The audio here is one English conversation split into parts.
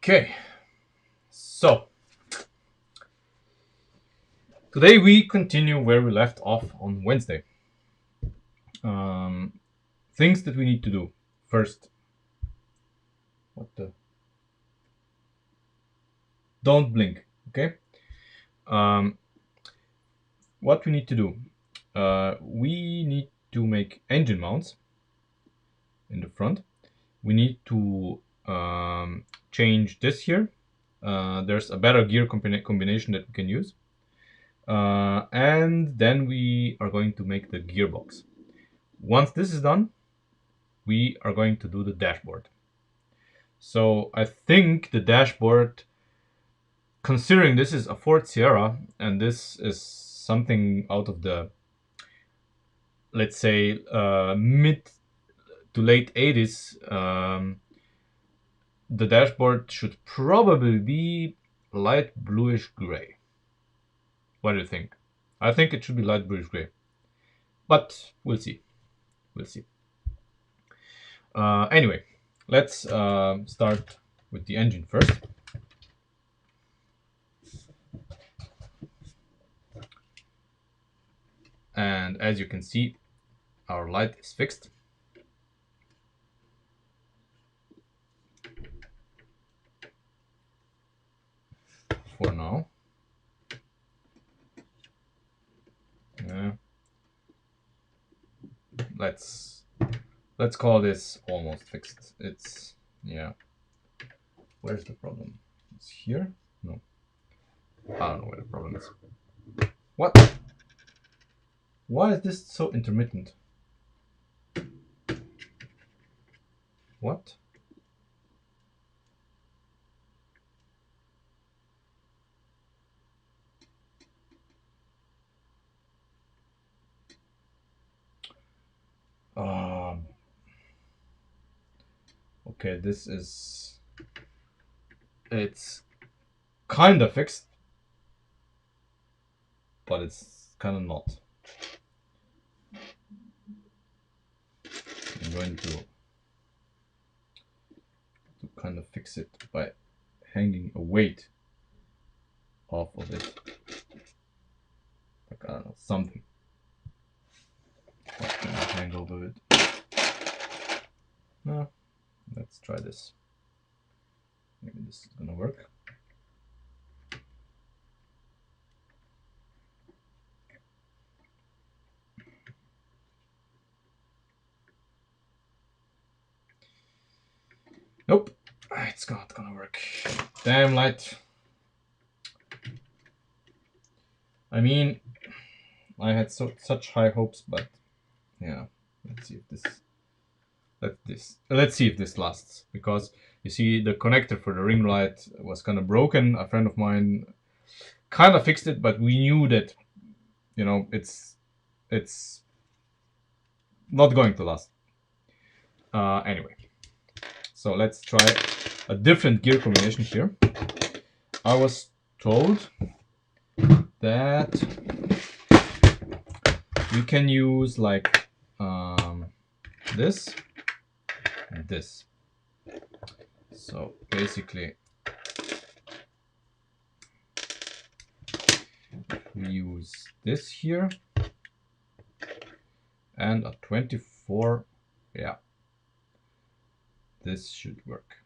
Okay, so today we continue where we left off on Wednesday. Things that we need to do. First, what the? Don't blink, okay? Um, what we need to do? We need to make engine mounts in the front. We need to change this here. There's a better gear combination that we can use. And then we are going to make the gearbox. Once this is done, we are going to do the dashboard. So I think the dashboard, considering this is a Ford Sierra and this is something out of the, let's say, mid to late 80s, the dashboard should probably be light bluish gray. What do you think? I think it should be light bluish gray, but we'll see. We'll see. Anyway, let's start with the engine first. And as you can see, our light is fixed. For now. Yeah. Let's call this almost fixed. It's, yeah. Where's the problem? It's here? No. I don't know where the problem is. What? Why is this so intermittent? What? Okay, this is... It's kind of fixed, but it's kind of not. I'm going to kind of fix it by hanging a weight off of it. Like, I don't know, something. What can I hang over it? No, let's try this. Maybe this is gonna work. Nope, it's not gonna work. Damn light. I mean, I had such high hopes, but yeah. Let's see if this lasts, because you see the connector for the ring light was kind of broken. A friend of mine kind of fixed it, but we knew that, you know, it's not going to last. Anyway, so let's try a different gear combination here. I was told that we can use like this and this. So basically we use this here and a 24. Yeah, this should work.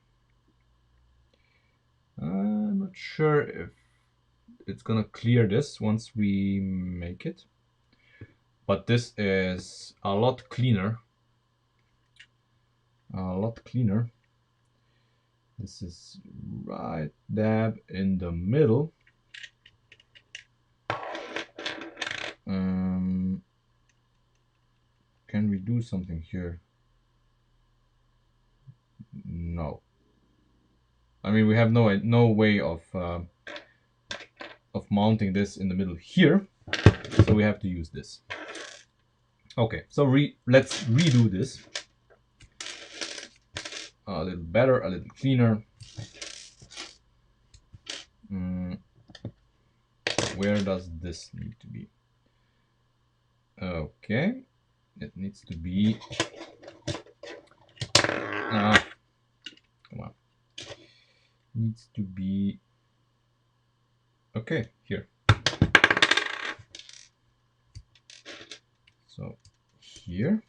I'm not sure if it's gonna clear this once we make it, but this is a lot cleaner. This is right dab in the middle. Can we do something here? No. I mean, we have no way of mounting this in the middle here, so we have to use this. Okay, so let's redo this. A little better, a little cleaner. Where does this need to be? Okay, it needs to be... come on. needs to be okay here. So here,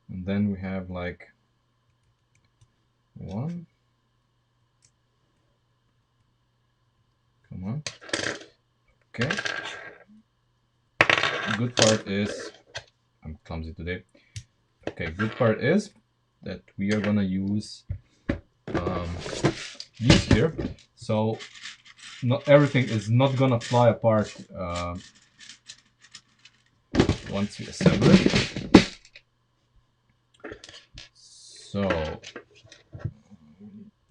and then we have like one. Come on. Okay. Good part is, I'm clumsy today. Okay, good part is that we are gonna use these here, so not everything is not gonna fly apart once we assemble it. So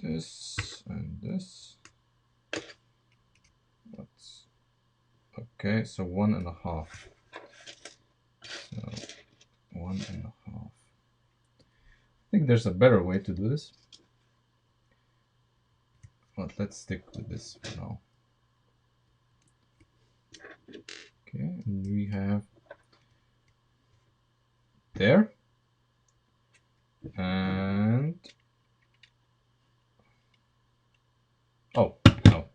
this and this. What's okay? So 1.5. So 1.5. I think there's a better way to do this, but let's stick with this for now. Okay, and we have there, and oh no,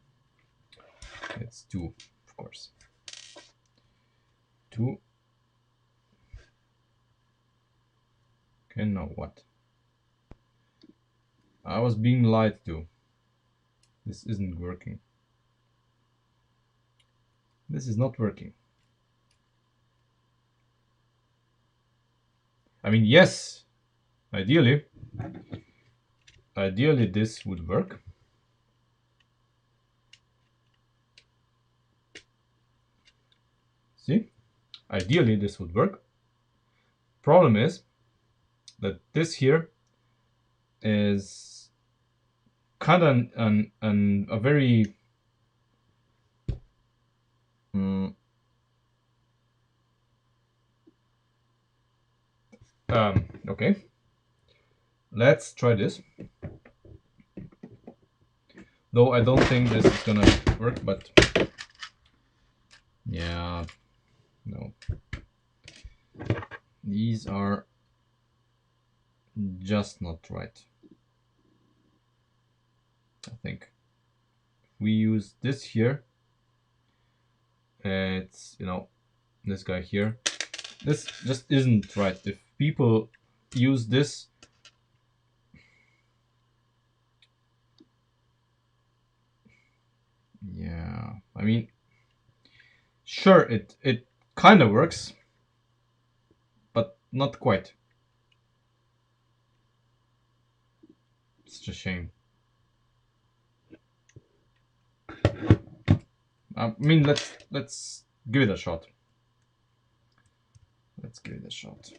it's 2, of course. 2. Okay, now what? I was being lied to. This isn't working. This is not working. I mean, yes, ideally this would work. See? Ideally this would work. Problem is that this here is kind of a very okay, let's try this, though I don't think this is gonna work, but yeah, no, these are just not right. I think if we use this here, it's, you know, this guy here, this just isn't right. If people use this, yeah, I mean, sure, it kind of works, but not quite. It's just a shame. I mean, let's give it a shot. Let's give it a shot.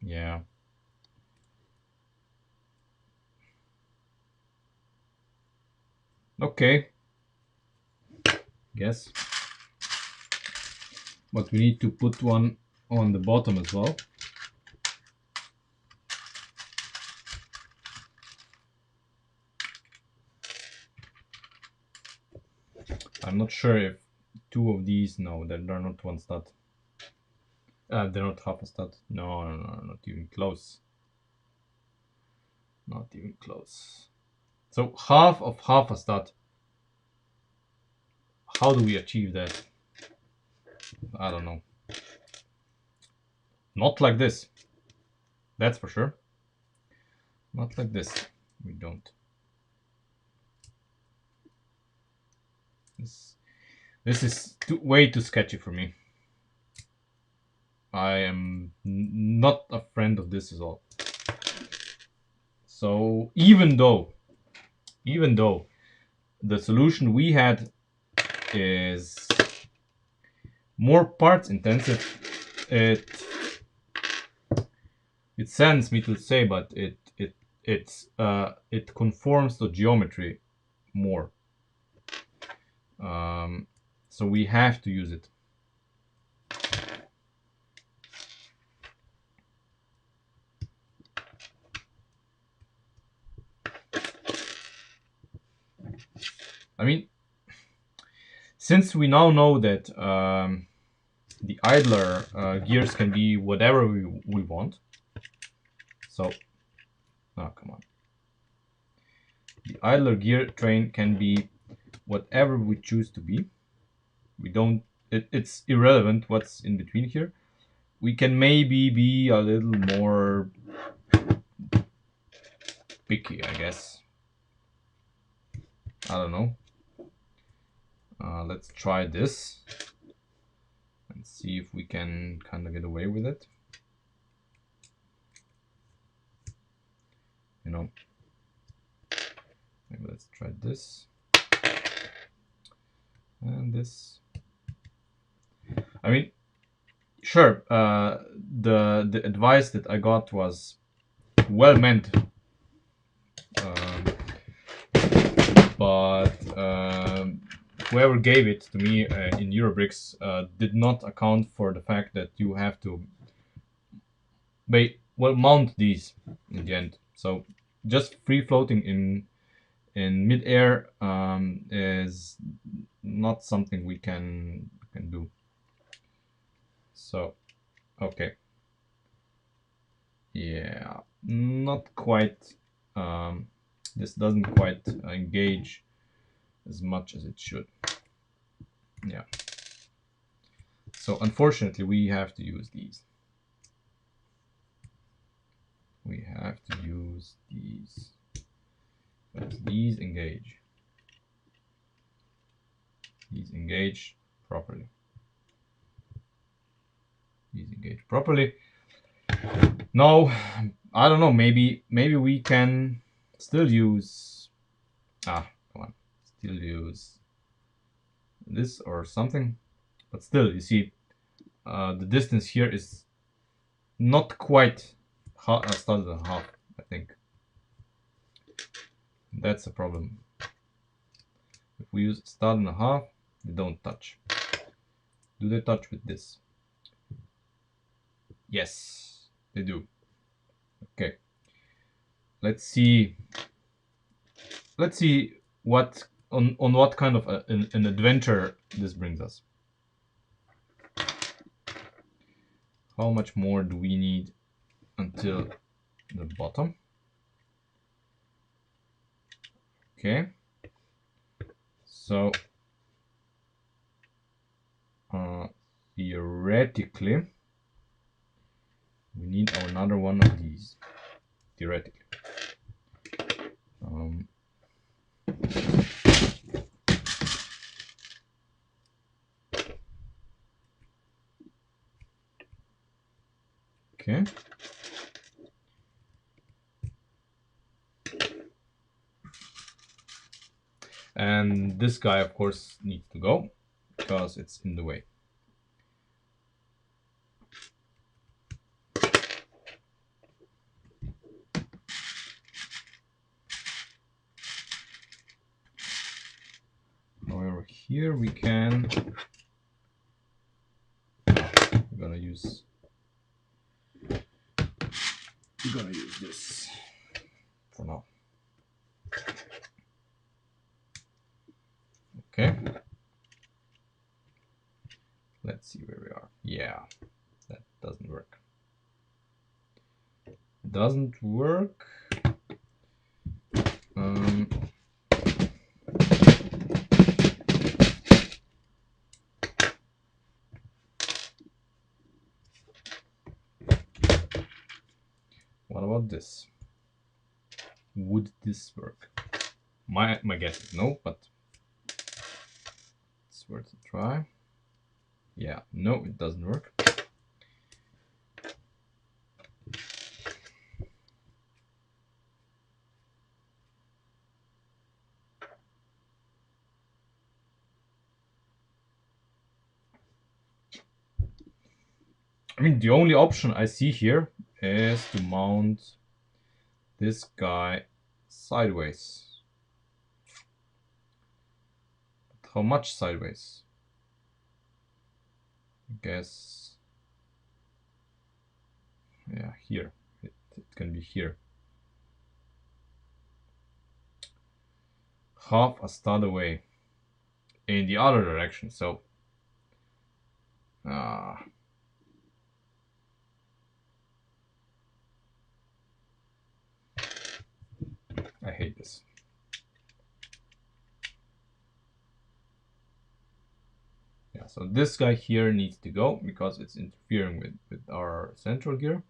Yeah. Okay. Guess. But we need to put one on the bottom as well. I'm not sure if 2 of these, no, they're not 1 stud. They're not half a stud. No, not even close. Not even close. So half of half a stud. How do we achieve that? I don't know. Not like this. That's for sure. Not like this. We don't. This is way too sketchy for me. I am not a friend of this at all. So even though the solution we had is more parts intensive, it saddens me to say, but it conforms to geometry more. So we have to use it. I mean, since we now know that the idler gears can be whatever we want. So, oh, come on. The idler gear train can be whatever we choose to be. We don't, it's irrelevant what's in between here. We can maybe be a little more picky, I guess. I don't know. Let's try this and see if we can kind of get away with it. You know, maybe let's try this and this. I mean, sure, the advice that I got was well meant, but whoever gave it to me in Eurobricks did not account for the fact that you have to mount these in the end. So just free floating in mid-air is not something we can do. So okay, yeah, not quite. This doesn't quite engage as much as it should. Yeah. So unfortunately, we have to use these. We have to use these. Because these engage. These engage properly. These engage properly. No, I don't know. Maybe we can still use. Come on. Still use this or something. But still, you see, the distance here is not quite a stud and a half, I think. That's a problem. If we use stud and a half, they don't touch. Do they touch with this? Yes, they do. Okay. Let's see. Let's see what on what kind of an adventure this brings us. How much more do we need until the bottom? Okay. So theoretically, we need another one of these. Theoretically. Okay. And this guy, of course, needs to go because it's in the way. However, here we can. We're gonna use this for now. Okay. Let's see where we are. Yeah, that doesn't work. Doesn't work. What about this? Would this work? My guess is no, but it's worth a try. Yeah, no, it doesn't work. I mean, the only option I see here is to mount this guy sideways. But how much sideways? I guess, yeah, here. It can be here. Half a stud away in the other direction. So Ah, I hate this. Yeah, so this guy here needs to go because it's interfering with our central gear.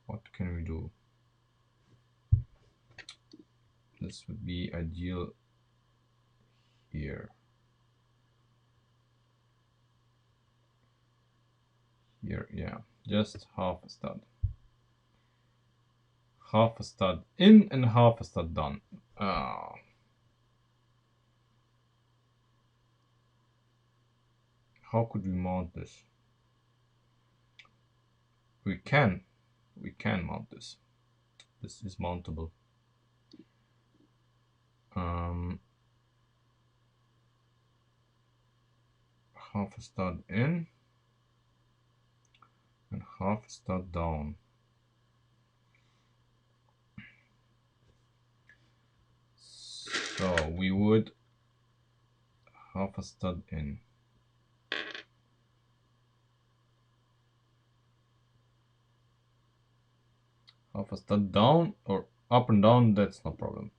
What can we do? This would be ideal here. Here, yeah, just half a stud. Half a stud in and half a stud done. How could we mount this? We can mount this. This is mountable. Half a stud in and half a stud down. So we would half a stud in. Half a stud down or up and down, that's no problem.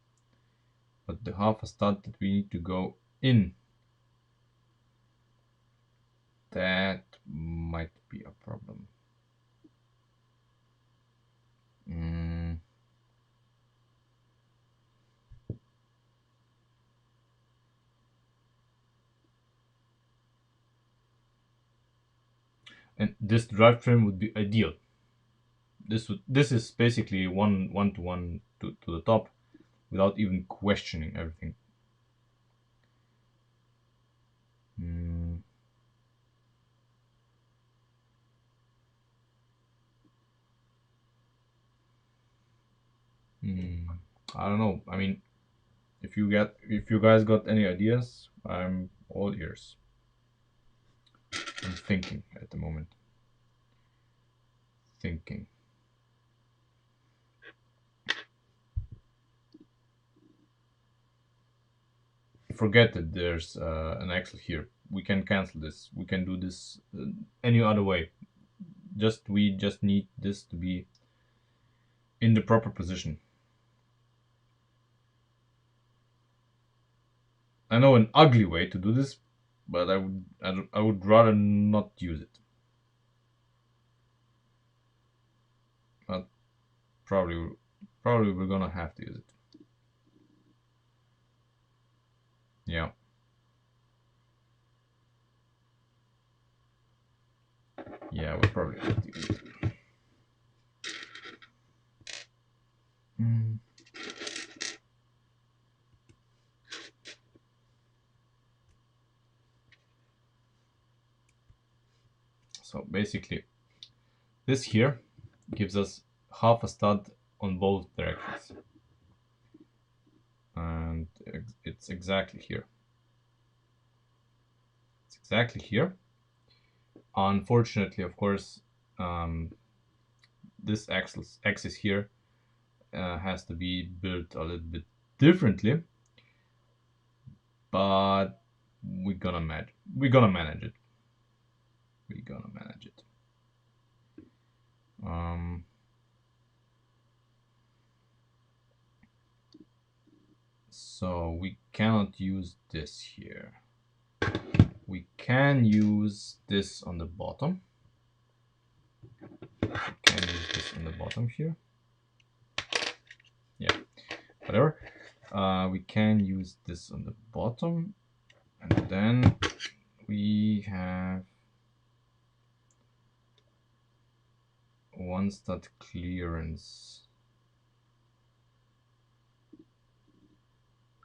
But the half a stud that we need to go in, that might be a problem. And this drivetrain would be ideal. This is basically one to one to the top without even questioning everything. I don't know. I mean, if you guys got any ideas, I'm all ears. I'm thinking at the moment. Thinking. Forget that there's an axle here. We can cancel this. We can do this any other way. We just need this to be in the proper position. I know an ugly way to do this, but I would rather not use it. But probably we're gonna have to use it. Yeah. Yeah, we probably have to use it. So basically, this here gives us half a stud on both directions. And it's exactly here. It's exactly here. Unfortunately, of course, this axis here has to be built a little bit differently, but we're gonna manage it. We're gonna manage it. So we cannot use this here. We can use this on the bottom. We can use this on the bottom here. Yeah, whatever. We can use this on the bottom, and then we have one stud clearance.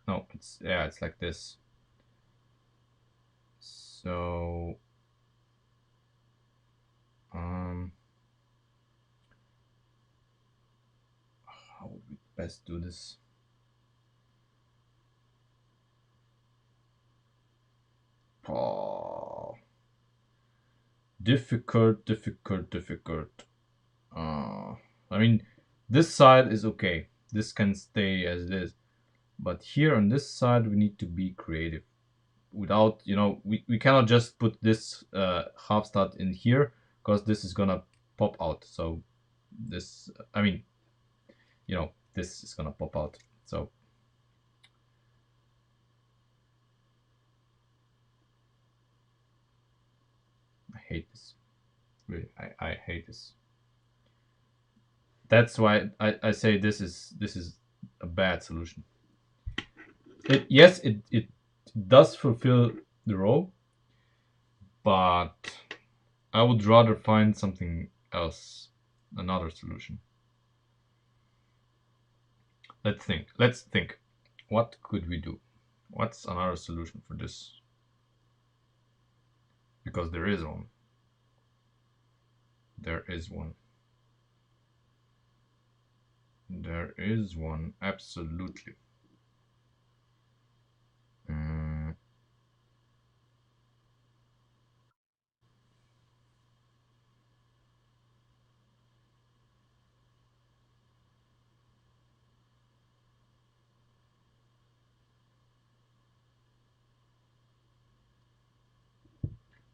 No, it's like this. So how would we best do this? Oh, difficult. I mean, this side is okay. this can stay as it is. But here on this side, we need to be creative. Without, we cannot just put this half stud in here, because this is gonna pop out. So this, I mean, this is gonna pop out. So I hate this. Really, I hate this. That's why I say this is a bad solution. Yes, it does fulfill the role, but I would rather find something else, another solution. Let's think. What could we do? What's another solution for this? Because there is one. There is one. There is one, absolutely.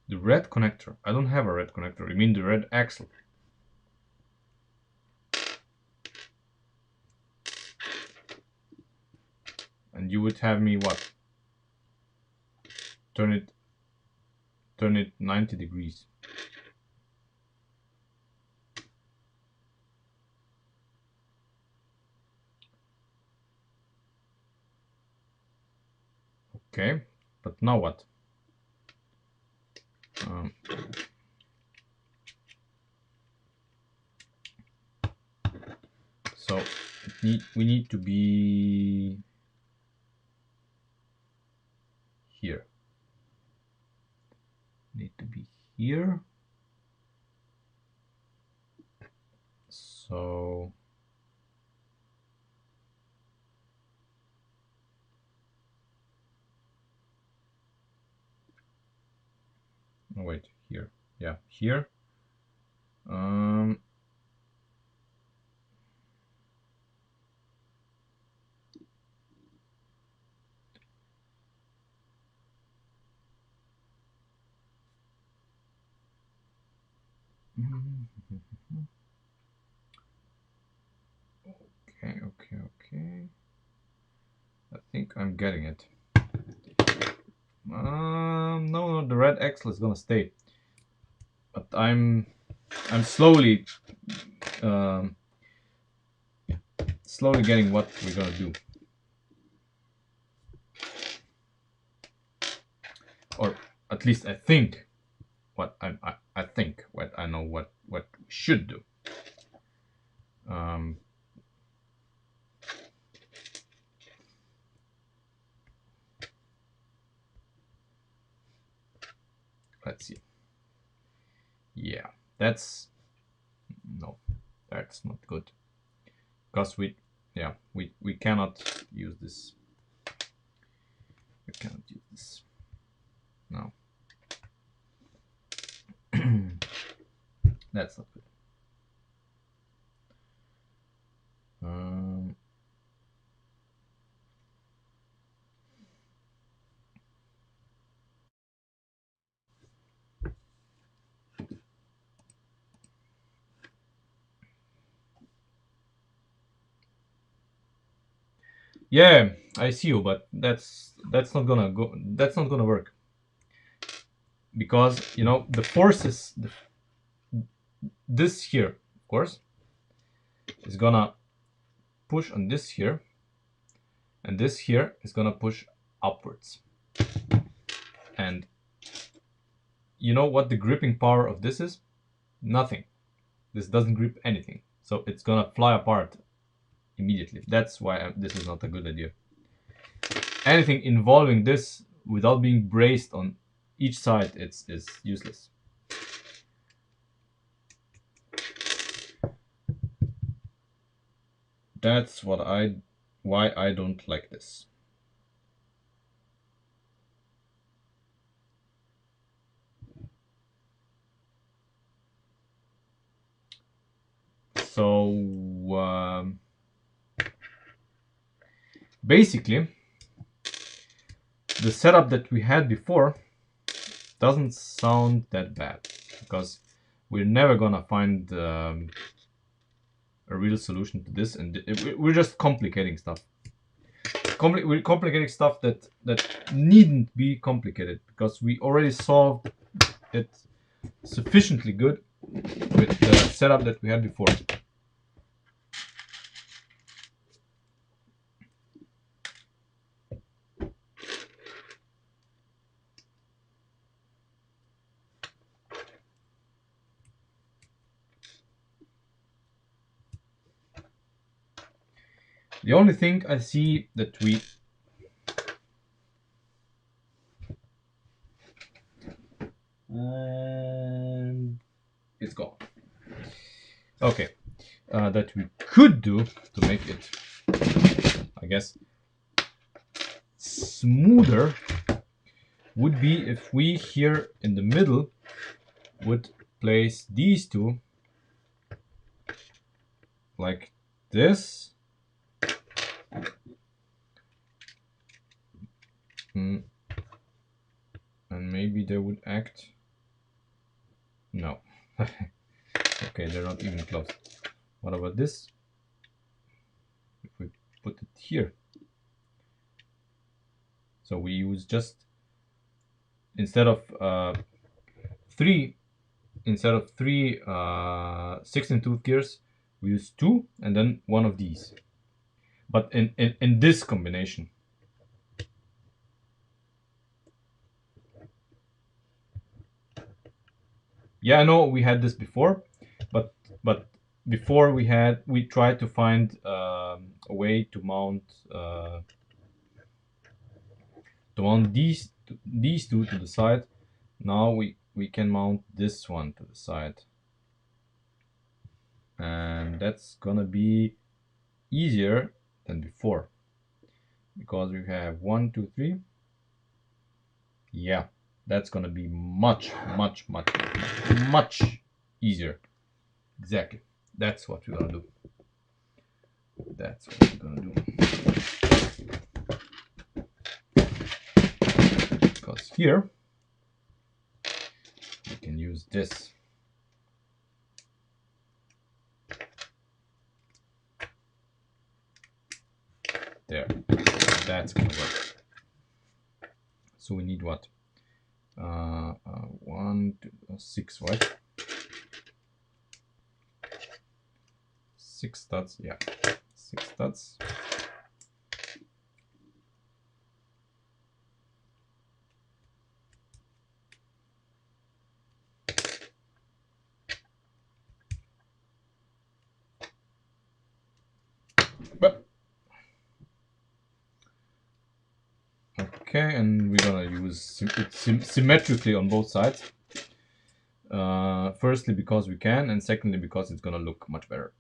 The red connector. I don't have a red connector. You mean the red axle? And you would have me what? Turn it 90 degrees. Okay, but now what? So we need to be here. Need to be here. So oh, wait, here. Yeah, here. Okay. I think I'm getting it. No, the red axle is gonna stay. But I'm slowly slowly getting what we're gonna do. Or at least I think what I think what I know what we should do. Let's see. Yeah, that's not good, because we cannot use this. We cannot use this. No. That's not good. Yeah, I see you, but that's not gonna go. That's not gonna work, because the forces. This here, of course, is gonna push on this here, and this here is gonna push upwards. And you know what the gripping power of this is? Nothing. This doesn't grip anything, so it's gonna fly apart immediately. That's why this is not a good idea. Anything involving this without being braced on each side, is useless. That's why I don't like this. So basically, the setup that we had before doesn't sound that bad, because we're never gonna find a real solution to this, and we're just complicating stuff. We're complicating stuff that needn't be complicated, because we already solved it sufficiently good with the setup that we had before. The only thing I see that we and it's gone. Okay, that we could do to make it, I guess, smoother would be if we here in the middle would place these two like this. And maybe they would act. No. Okay, they're not even close. What about this? If we put it here. So we use just, instead of three 16-tooth gears, we use 2 and then one of these. But in this combination. Yeah, I know we had this before, but before we tried to find a way to mount these two to the side. Now we can mount this one to the side, and that's gonna be easier than before, because we have 1, 2, 3. Yeah, that's gonna be much easier. Exactly. That's what we're gonna do. That's what we're gonna do. Because here we can use this. There. That's gonna work. So we need what? 1, 2, 6, right? 6 studs, yeah. 6 studs. But okay, and we're gonna use it symmetrically on both sides. Firstly, because we can, and secondly, because it's gonna look much better.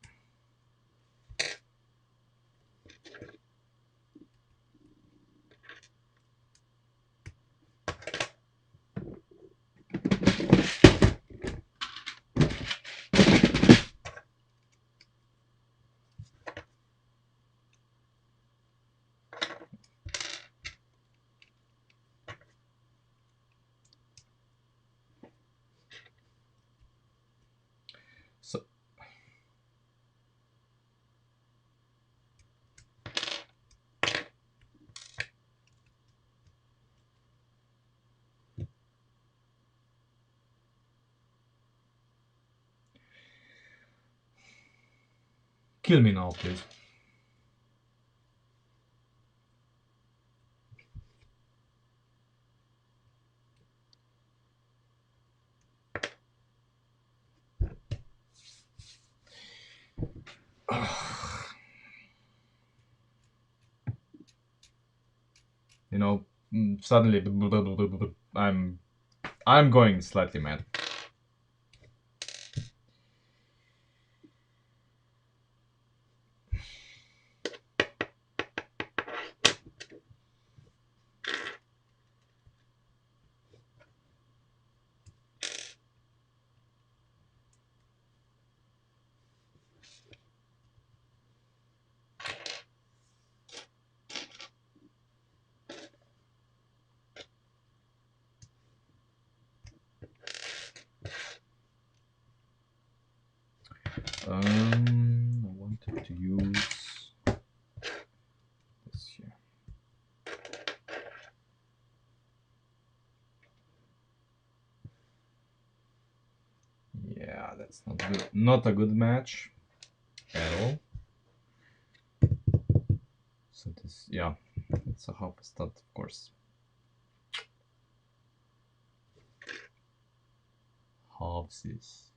So kill me now, please. You know, suddenly I'm going slightly mad. that's not good. Not a good match at all. So this, yeah, it's a half stud, of course. Halves is.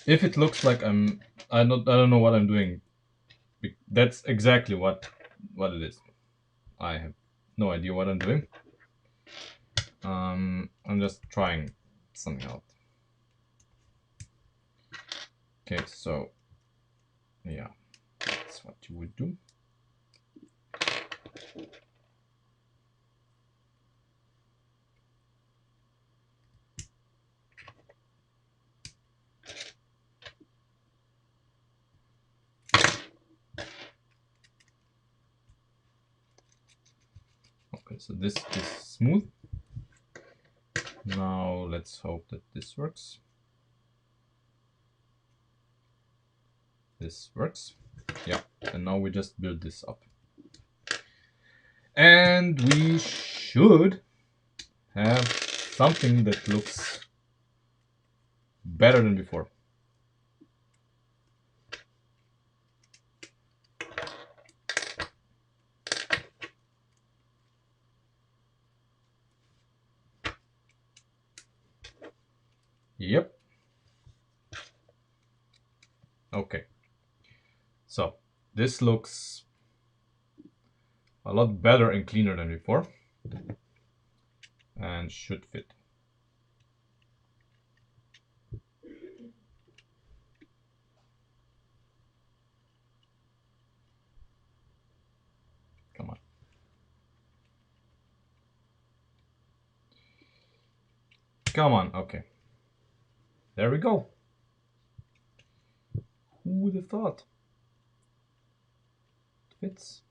If it looks like I don't know what I'm doing. That's exactly what it is. I have no idea what I'm doing. I'm just trying something out. Okay, so yeah, that's what you would do. Okay, so this is smooth. Now let's hope that this works. This works. Yeah, and now we just build this up. And we should have something that looks better than before. Yep. Okay. So this looks a lot better and cleaner than before, and should fit. Come on. Come on. Okay. There we go. Who would have thought? It fits.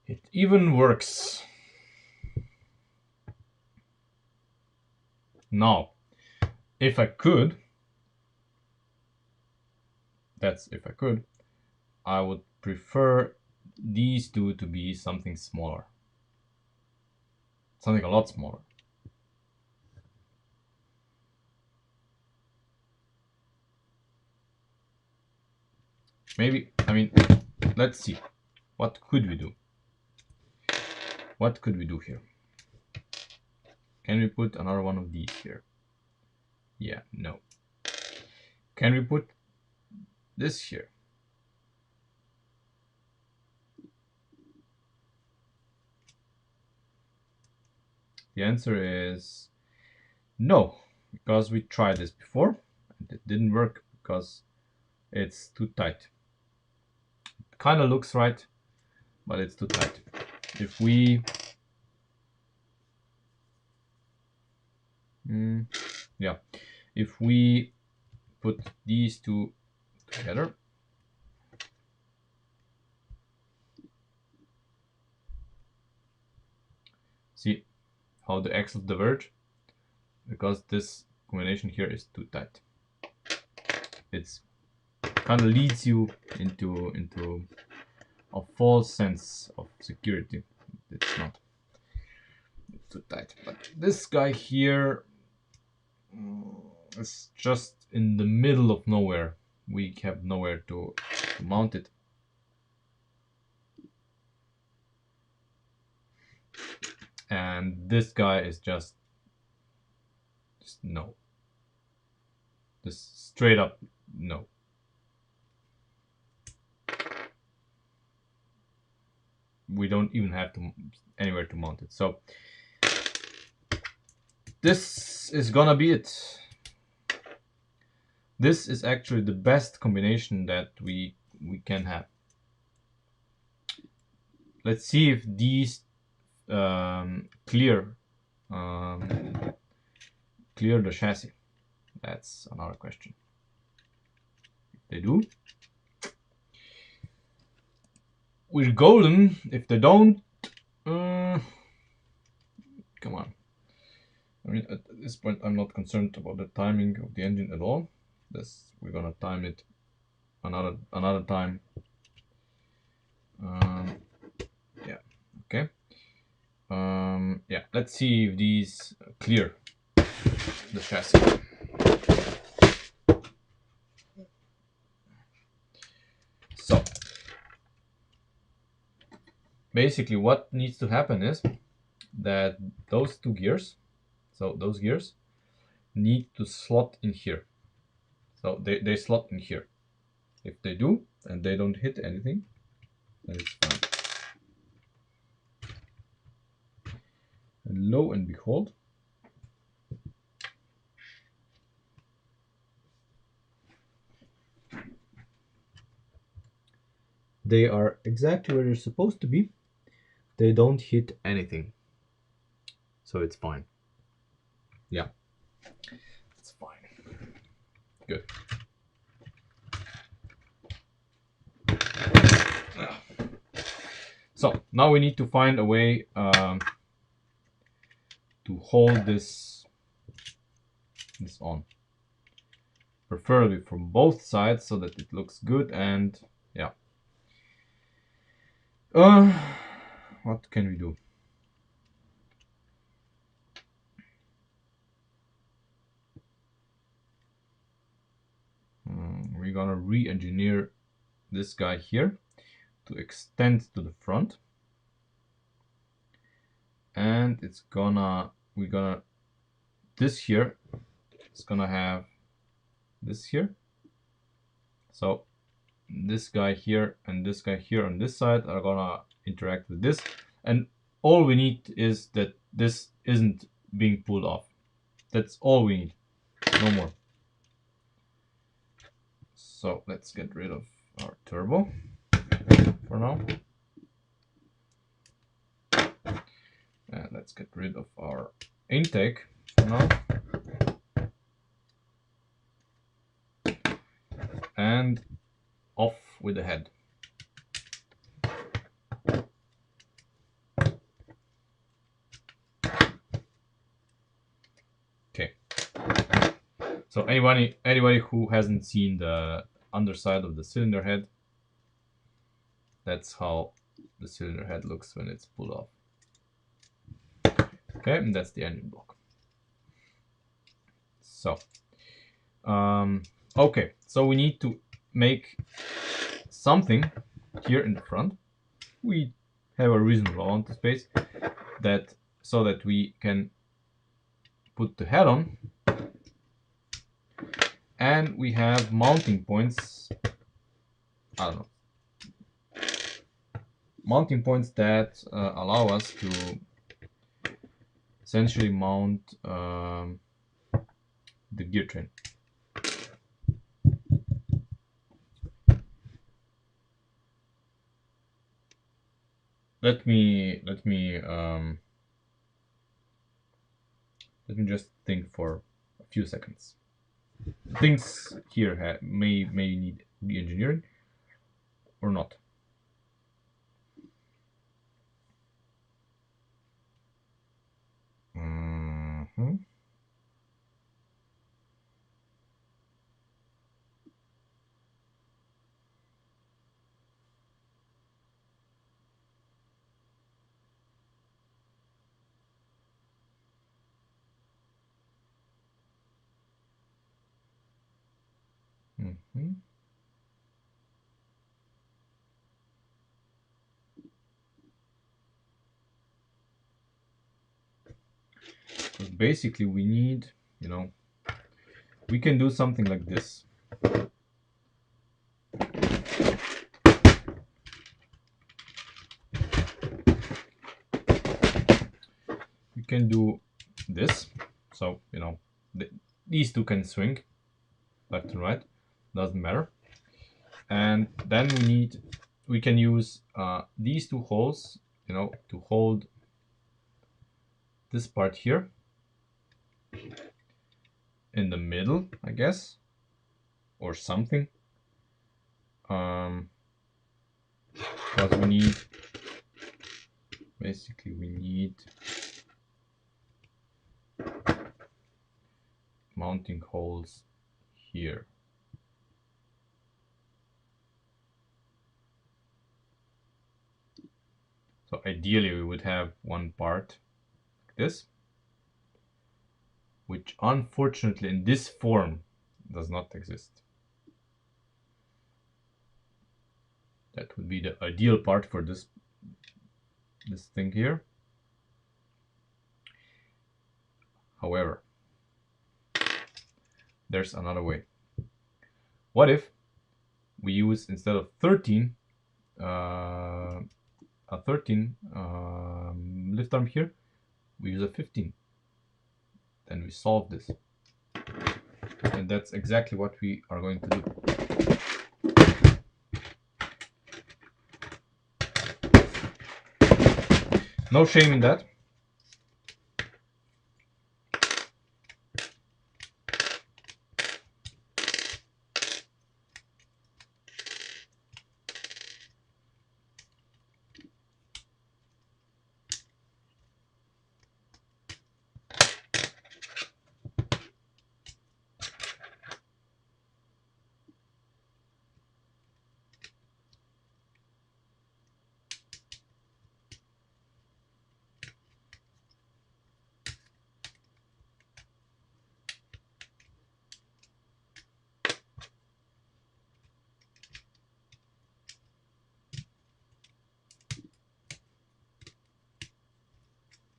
It even works. Now, if I could, that's if I could, I would prefer these two to be something smaller. Something a lot smaller. Maybe, I mean, let's see. What could we do? What could we do here? Can we put another one of these here? Yeah, no. Can we put this here? The answer is no, because we tried this before and it didn't work because it's too tight. It kind of looks right, but it's too tight. If we yeah, if we put these two together, see how the axles diverge? Because this combination here is too tight. It's kind of leads you into a false sense of security. It's not. It's too tight. But this guy here is just in the middle of nowhere. We have nowhere to mount it. And this guy is just no. Just straight up no. We don't even have to anywhere to mount it. So this is gonna be it. This is actually the best combination that we can have. Let's see if these clear the chassis. That's another question. If they do, we're golden. If they don't, come on. I mean, at this point, I'm not concerned about the timing of the engine at all. We're gonna time it another time. Yeah. Okay. Yeah. Let's see if these clear the chassis. So basically, what needs to happen is that those two gears, so those gears, need to slot in here. So they slot in here. If they do, and they don't hit anything, then it's fine. And lo and behold, they are exactly where they're supposed to be. They don't hit anything. So it's fine. Yeah. It's fine. Good. So now we need to find a way to hold this on. Preferably from both sides so that it looks good, and yeah. What can we do? We're gonna re-engineer this guy here to extend to the front, and it's gonna this here, it's gonna have this here. So this guy here and this guy here on this side are gonna interact with this, and all we need is that this isn't being pulled off. That's all we need, no more. So let's get rid of our turbo for now, and let's get rid of our intake for now, and off with the head. Okay. So anybody who hasn't seen the underside of the cylinder head, that's how the cylinder head looks when it's pulled off. Okay, and that's the engine block. So, okay, so we need to make something here in the front. We have a reasonable amount of space so that we can put the head on and we have mounting points. I don't know. Mounting points that allow us to essentially mount the gear train. Let me just think for a few seconds. Things here may need re-engineering or not. Basically, we need, we can do something like this. We can do this. So, these two can swing left and right, doesn't matter. And then we can use these two holes, to hold this part here in the middle, I guess, or something. Because basically we need mounting holes here. So ideally we would have one part like this, which unfortunately in this form does not exist. That would be the ideal part for this thing here. However, there's another way. What if we use, instead of 13, a 13 lift arm here, we use a 15. Then we solve this. And that's exactly what we are going to do. No shame in that.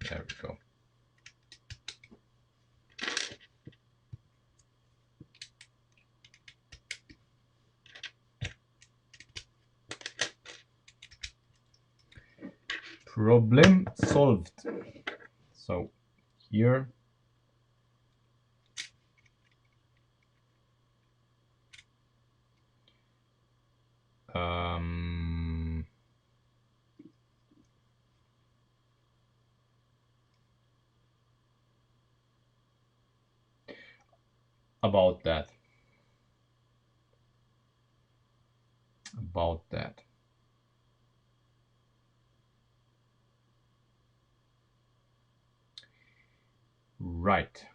There we go. Problem solved. So here about that. Right.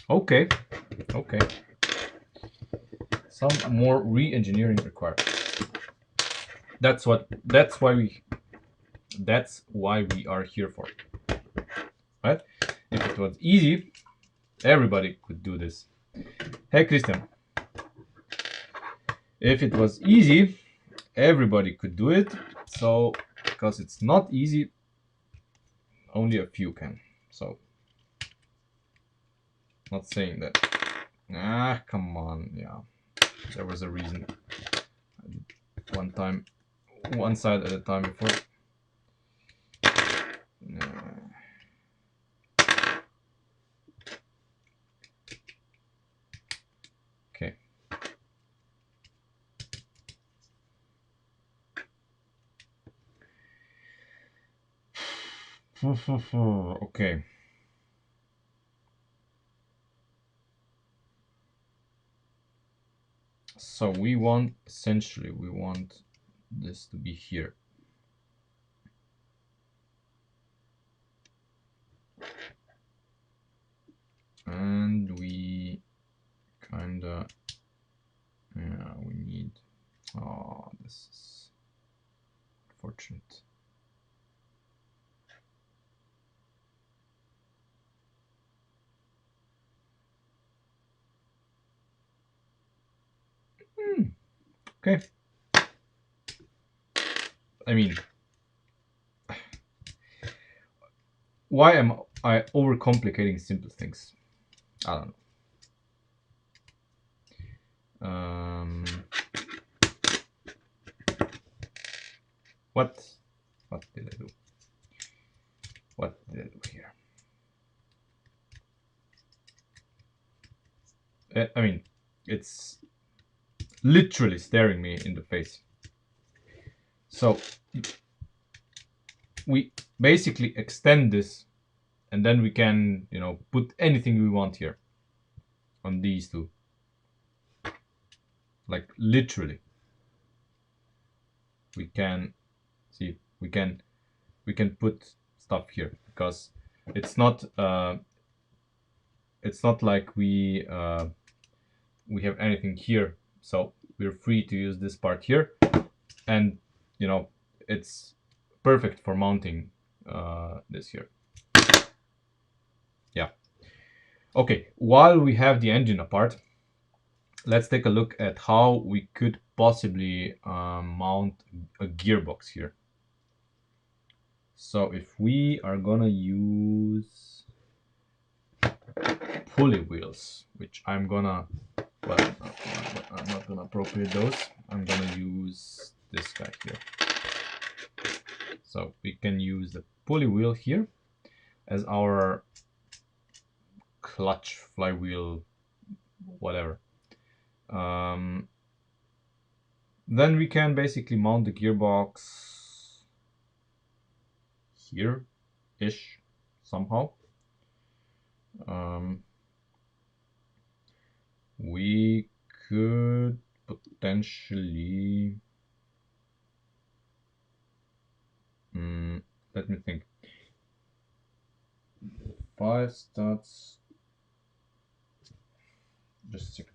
Okay. Some more re-engineering required. That's why we are here for. Right? If it was easy, everybody could do this. Hey Christian. If it was easy, everybody could do it. So because it's not easy, only a few can. So Not saying that. Ah, come on. Yeah, there was a reason. I did one side at a time before. Okay. Okay. So we want, essentially, we want this to be here. And we kinda, yeah, we need, oh, this is unfortunate. Okay. I mean, why am I overcomplicating simple things? I don't know. What did I do? What did I do here? I mean, it's literally staring me in the face. So we basically extend this, and then we can, you know, put anything we want here on these two. Like literally, we can see, we can put stuff here, because it's not like we have anything here, so we're free to use this part here, and you know, it's perfect for mounting this here. Yeah. Okay, while we have the engine apart, let's take a look at how we could possibly mount a gearbox here. So if we are gonna use pulley wheels, which I'm gonna, well, I'm not gonna appropriate those. I'm gonna use this guy here. So we can use the pulley wheel here as our clutch, flywheel, whatever. Then we can basically mount the gearbox here-ish somehow. We could potentially, let me think. 5 starts, just a second.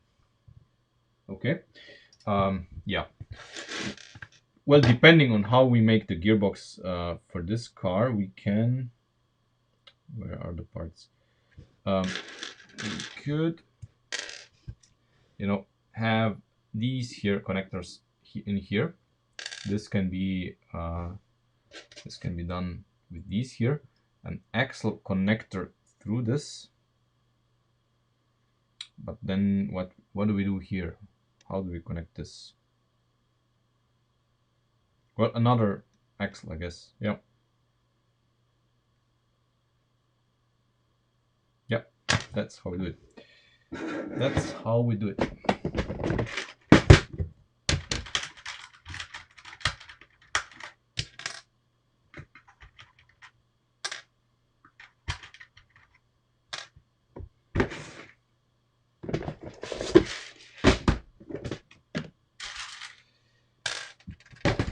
Okay. Yeah. Well, depending on how we make the gearbox for this car, we can, where are the parts? We could, you know, have these here connectors in here. This can be done with these here, an axle connector through this. But then what do we do here? How do we connect this? Well, another axle, I guess. Yeah. Yeah, that's how we do it. That's how we do it.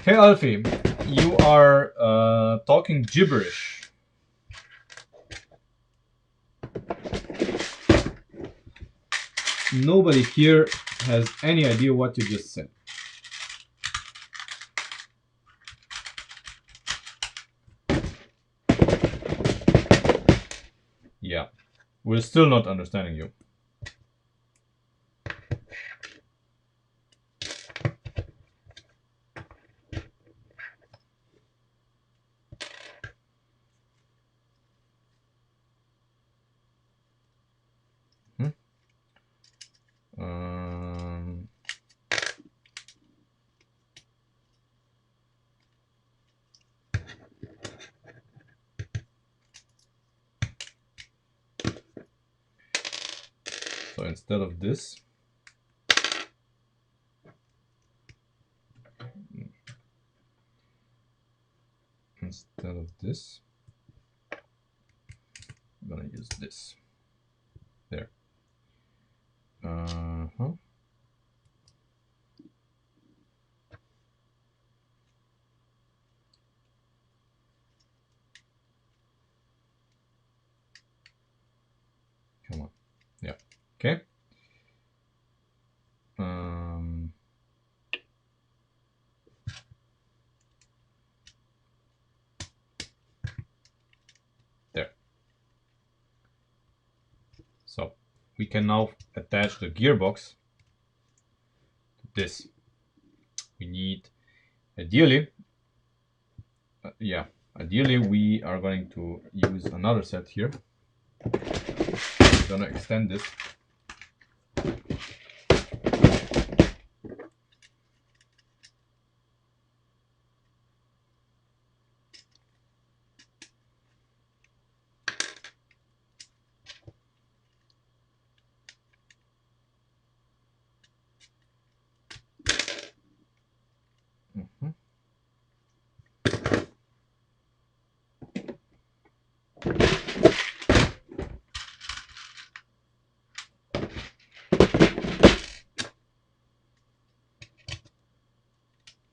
Hey Alfie, you are talking gibberish. Nobody here has any idea what you just said. Yeah, we're still not understanding you. So instead of this, I'm gonna use this. There. Come on. Yeah. Okay. There. So we can now attach the gearbox to this. We need, ideally, ideally we are going to use another set here. I'm gonna extend this.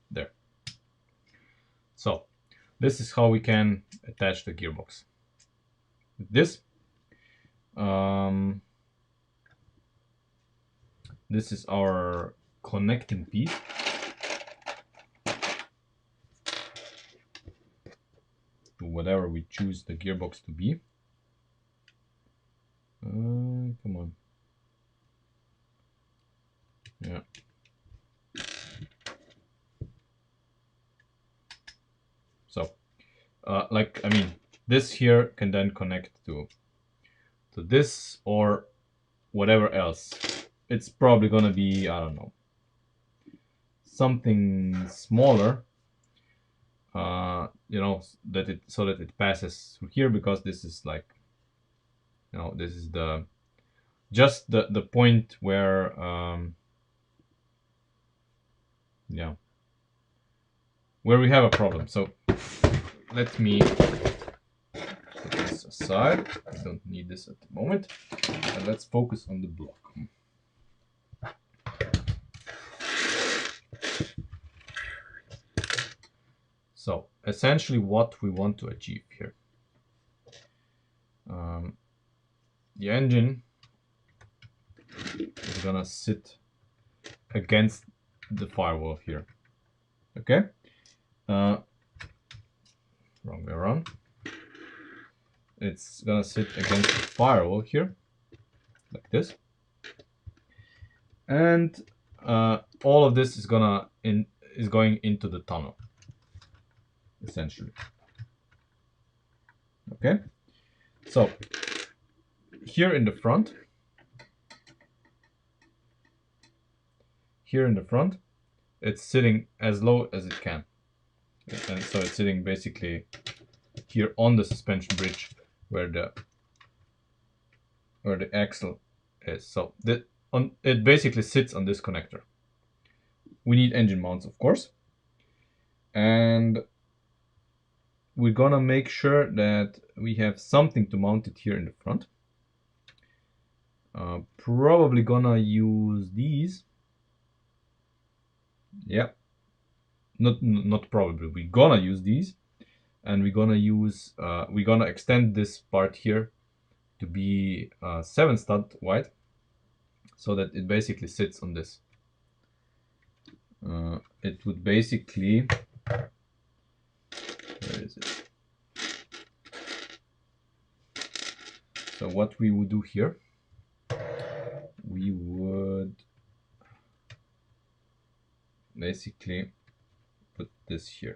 There. So this is how we can attach the gearbox. With this, this is our connecting piece. To whatever we choose the gearbox to be. Come on. Yeah. So, like, I mean, this here can then connect to this or whatever else. It's probably gonna be, I don't know, something smaller. You know, that it passes through here, because this is like, you know, this is just the point where yeah, where we have a problem. So let me put this aside. I don't need this at the moment. And let's focus on the block. So essentially what we want to achieve here. The engine is gonna sit against the firewall here. Okay? Wrong way around. It's gonna sit against the firewall here, like this. And all of this is going into the tunnel, essentially. Okay, so here in the front, it's sitting as low as it can, and so it's sitting basically here on the suspension bridge where the axle is. So it basically sits on this connector. We need engine mounts, of course, and we're gonna make sure that we have something to mount it here in the front. Probably gonna use these. Yeah, not probably. We're gonna use these, and we're gonna extend this part here to be 7 stud wide, so that it basically sits on this. It would basically, where is it? So what we would do here, we would basically put this here.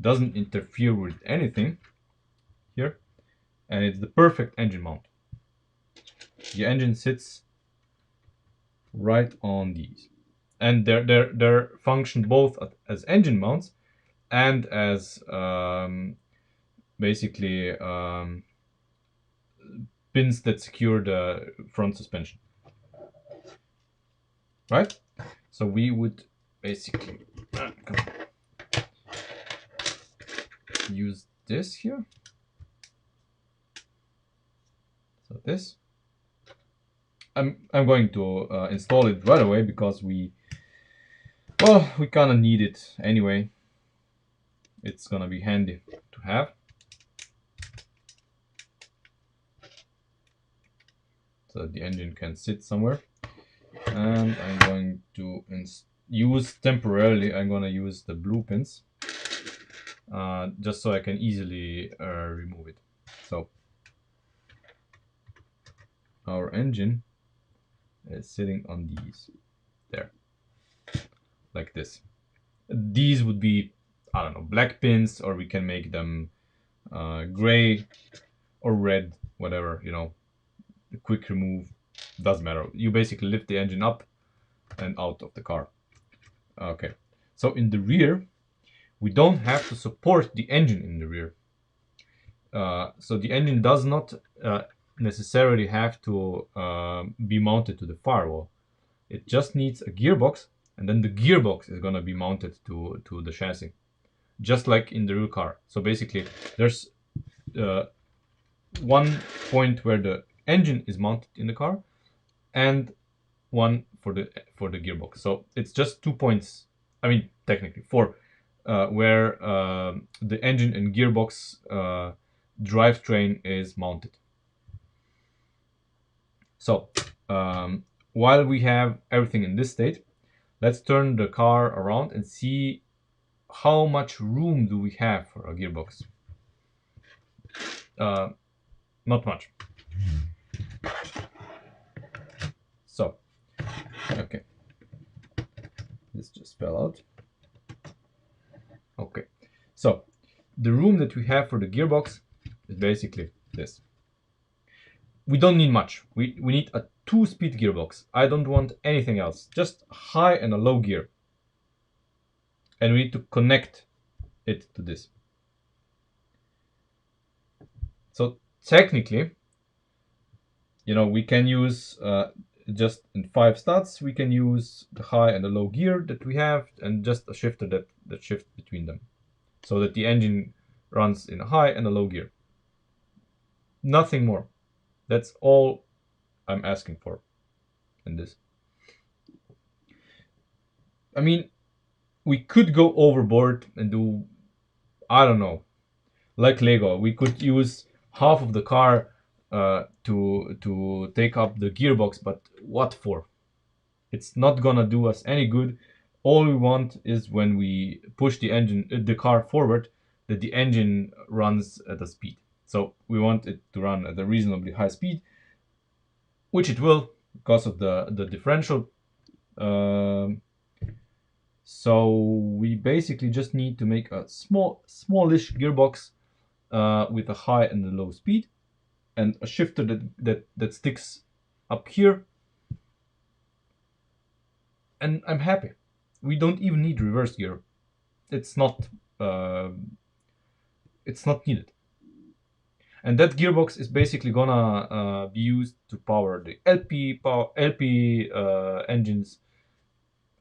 Doesn't interfere with anything here, and it's the perfect engine mount. The engine sits right on these, and they're function both as engine mounts and as basically pins that secure the front suspension, right? So we would basically use this here. So this, I'm going to install it right away because we kind of need it anyway. It's gonna be handy to have. So that the engine can sit somewhere. And I'm going to use temporarily, I'm gonna use the blue pins just so I can easily remove it. So our engine is sitting on these there, like this. These would be, I don't know, black pins, or we can make them gray or red, whatever, you know, quick remove, doesn't matter. You basically lift the engine up and out of the car. Okay, so in the rear, we don't have to support the engine in the rear. So the engine does not necessarily have to be mounted to the firewall. It just needs a gearbox, and then the gearbox is going to be mounted to the chassis, just like in the real car. So basically, there's one point where the engine is mounted in the car, and one for the gearbox. So it's just 2 points. I mean, technically 4, where the engine and gearbox drivetrain is mounted. So while we have everything in this state, let's turn the car around and see how much room do we have for a gearbox. Not much. So, okay, this just fell out. Okay, so the room that we have for the gearbox is basically this. We don't need much. We need a 2-speed gearbox. I don't want anything else, just a high and a low gear. And we need to connect it to this. So technically, you know, we can use just in 5 studs, we can use the high and the low gear that we have, and just a shifter that shifts between them, so that the engine runs in a high and a low gear. Nothing more. That's all I'm asking for in this. I mean, we could go overboard and do, I don't know, like Lego. We could use half of the car to take up the gearbox, but what for? It's not gonna do us any good. All we want is when we push the car forward, that the engine runs at a speed. So we want it to run at a reasonably high speed, which it will because of the differential. So we basically just need to make a smallish gearbox with a high and a low speed, and a shifter that sticks up here, and I'm happy. We don't even need reverse gear. It's not needed. And that gearbox is basically gonna be used to power the LP engines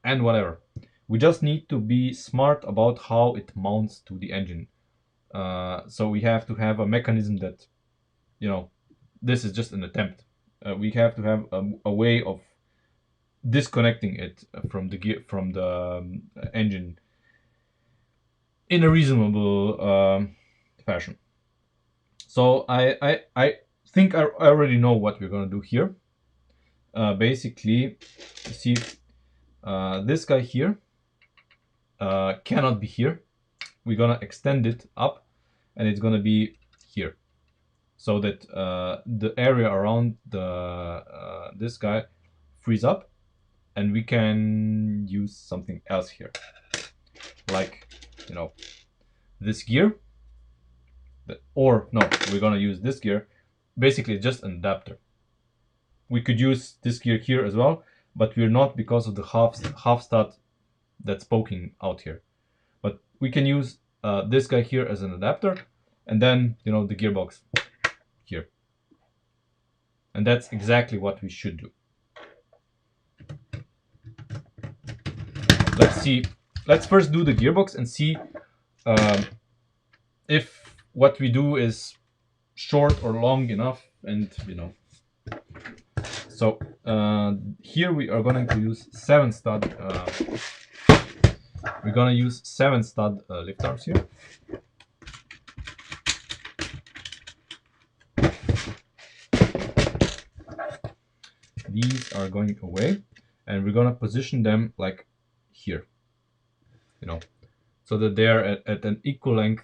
and whatever. We just need to be smart about how it mounts to the engine. So we have to have a mechanism that, you know, this is just an attempt. We have to have a way of disconnecting it from the engine in a reasonable fashion. So I think I already know what we're gonna do here. Basically, you see, this guy here cannot be here. We're gonna extend it up, and it's gonna be here, so that the area around this guy frees up, and we can use something else here, like, you know, this gear. Or no, we're gonna use this gear, basically just an adapter. We could use this gear here as well, but we're not, because of the half stud that's poking out here. But we can use this guy here as an adapter, and then, you know, the gearbox here. And that's exactly what we should do. Let's see. Let's first do the gearbox and see if what we do is short or long enough, and you know. So here we are going to use 7 stud. We're going to use 7 stud lift arms here. These are going away, and we're going to position them like here, you know, so that they are at an equal length,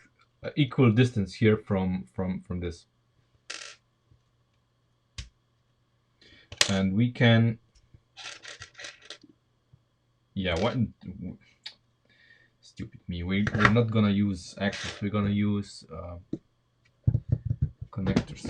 equal distance here from this. And we can, yeah, what, stupid me, we're not gonna use axles, we're gonna use connectors.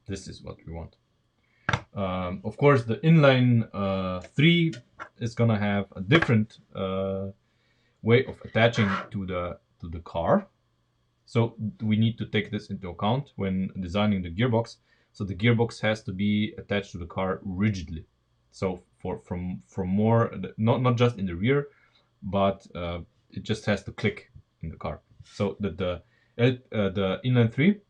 This is what we want. Of course, the inline 3 is gonna have a different way of attaching to the car. So we need to take this into account when designing the gearbox. So the gearbox has to be attached to the car rigidly. So from more, not just in the rear, but it just has to click in the car. So that the inline 3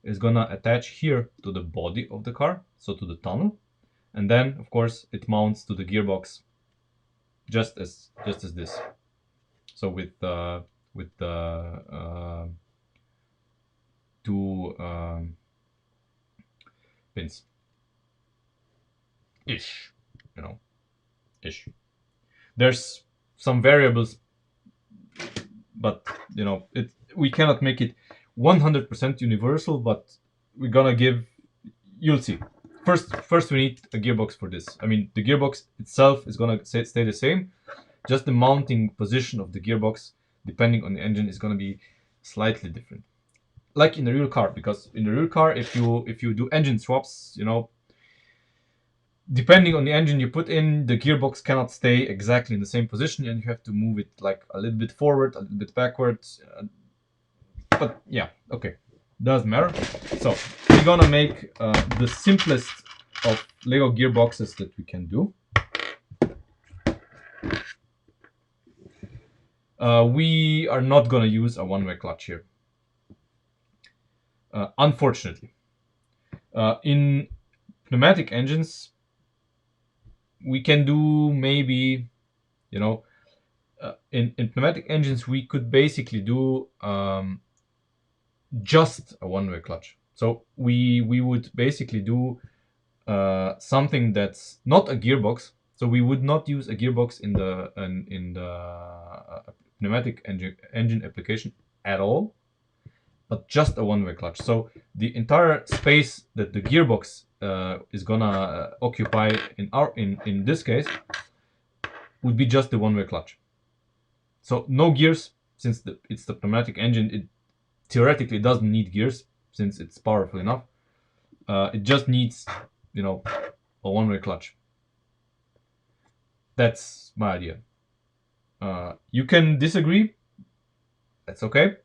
is gonna attach here to the body of the car, so to the tunnel, and then of course it mounts to the gearbox just as this. So with the 2 pins ish, you know, ish. There's some variables, but you know, we cannot make it 100% universal, but we're gonna give, you'll see. First we need a gearbox for this. I mean, the gearbox itself is gonna stay the same, just the mounting position of the gearbox, depending on the engine, is gonna be slightly different. Like in the real car, because in the real car, if you do engine swaps, you know, depending on the engine you put in, the gearbox cannot stay exactly in the same position, and you have to move it like a little bit forward, a little bit backwards. But yeah, okay, doesn't matter. So we're gonna make the simplest of Lego gearboxes that we can do. We are not gonna use a one-way clutch here, unfortunately. In pneumatic engines, we can do maybe, you know, in pneumatic engines we could basically do just a one-way clutch. So we would basically do something that's not a gearbox. So we would not use a gearbox in the pneumatic engine application at all, but just a one-way clutch. So the entire space that the gearbox is gonna occupy in this case would be just the one-way clutch. So no gears, since it's the pneumatic engine. It theoretically doesn't need gears since it's powerful enough. It just needs, you know, a one-way clutch. That's my idea. You can disagree. That's okay.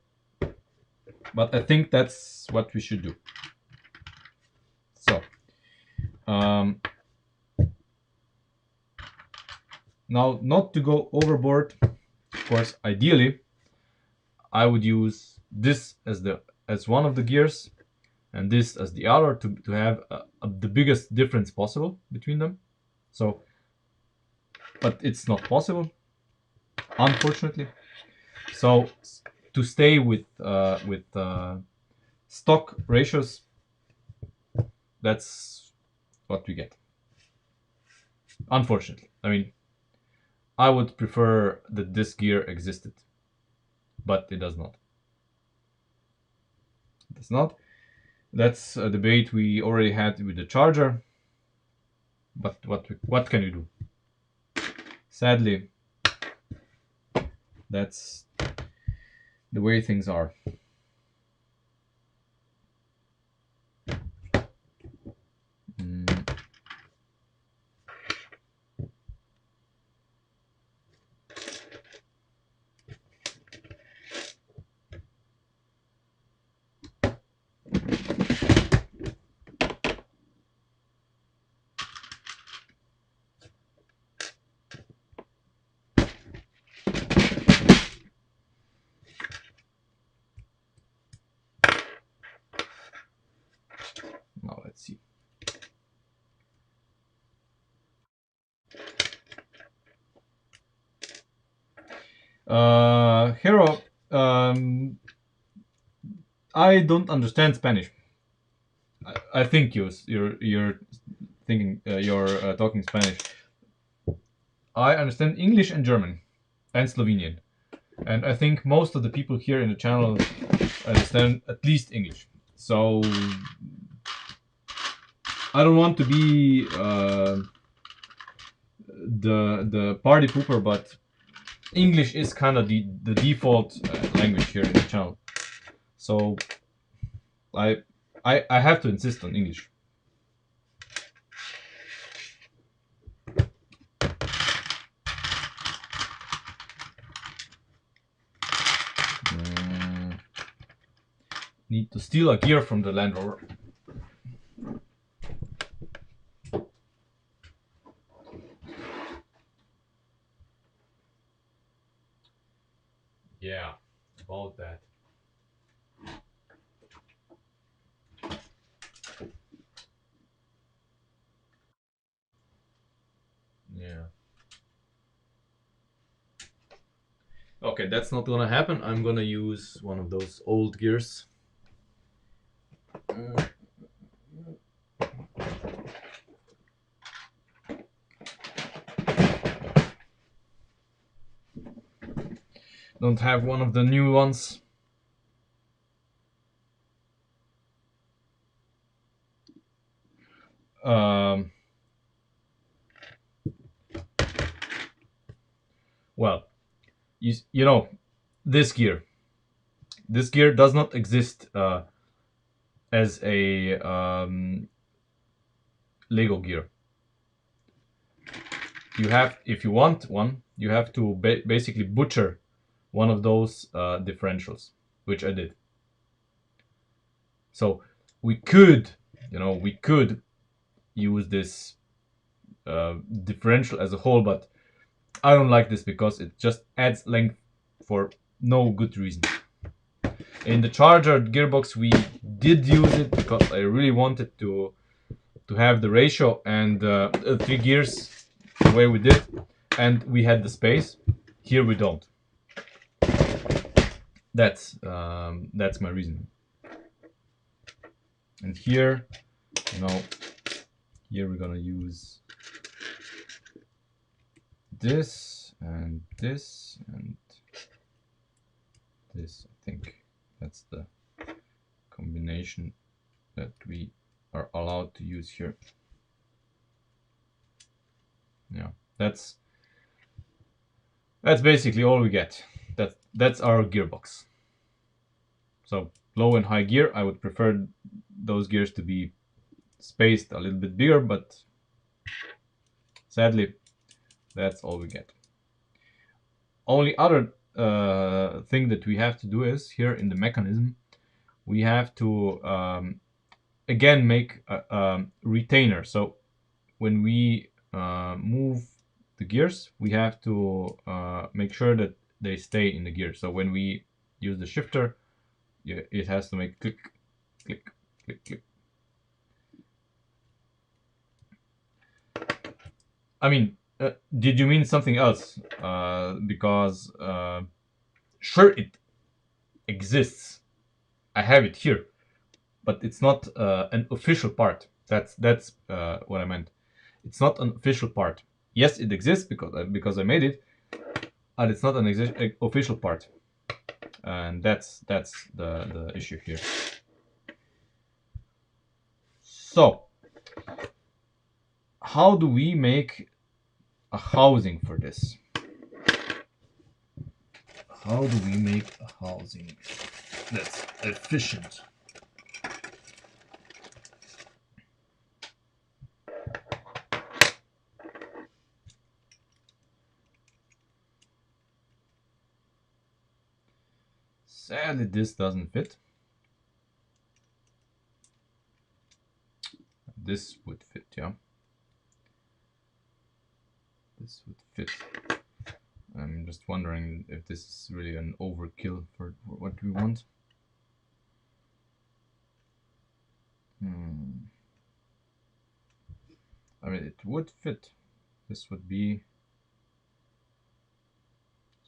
But I think that's what we should do. So, now, not to go overboard, of course, ideally, I would use this as one of the gears, and this as the other, to have the biggest difference possible between them. So, but it's not possible, unfortunately. So to stay with stock ratios, that's what we get. Unfortunately, I mean, I would prefer that this gear existed, but it does not. It does not. That's a debate we already had with the Charger. But what can you do? Sadly, that's the way things are. Hero, I don't understand Spanish. I think you're thinking you're talking Spanish. I understand English and German and Slovenian, and I think most of the people here in the channel understand at least English. So I don't want to be the party pooper, but English is kind of the default language here in the channel. So I I have to insist on English. Need to steal a gear from the Land Rover. Yeah, about that. Yeah. Okay, that's not gonna happen. I'm gonna use one of those old gears. Don't have one of the new ones. Um, well, you know, this gear. This gear does not exist as a Lego gear. You have, if you want one, you have to basically butcher one of those differentials, which I did. So we could, we could use this differential as a whole, but I don't like this because it just adds length for no good reason. In the Charger gearbox, we did use it because I really wanted to have the ratio and 3 gears the way we did, and we had the space. Here we don't. That's my reason. And here, here we're gonna use this and this and this. I think that's the combination that we are allowed to use here. Yeah, that's basically all we get. That's our gearbox. So low and high gear, I would prefer those gears to be spaced a little bit bigger, but sadly, that's all we get. Only other thing that we have to do is here in the mechanism, we have to again make a retainer. So when we move the gears, we have to make sure that they stay in the gear. So when we use the shifter, it has to make click, click, click, click. I mean, did you mean something else? Because sure, it exists. I have it here, but it's not an official part. That's what I meant. It's not an official part. Yes, it exists because I made it, but it's not an official part, and that's the issue here. So, how do we make a housing for this? How do we make a housing that's efficient? Sadly, this doesn't fit. This would fit, yeah. This would fit. I'm just wondering if this is really an overkill for what we want. I mean, it would fit. This would be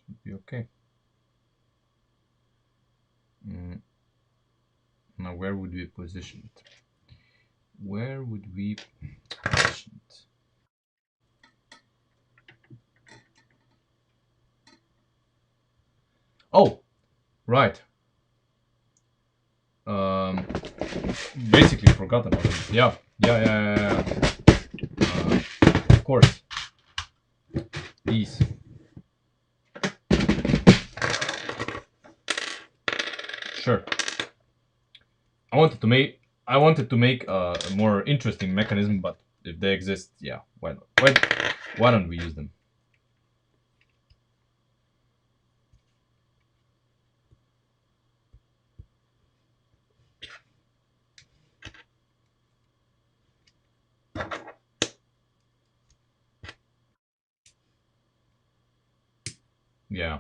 would be okay. Now, where would we position it? Where would we position it? Oh, right. Basically forgot about it. Yeah. Of course. These. Sure. I wanted to make a more interesting mechanism, but if they exist, yeah, why not? Why don't we use them? Yeah.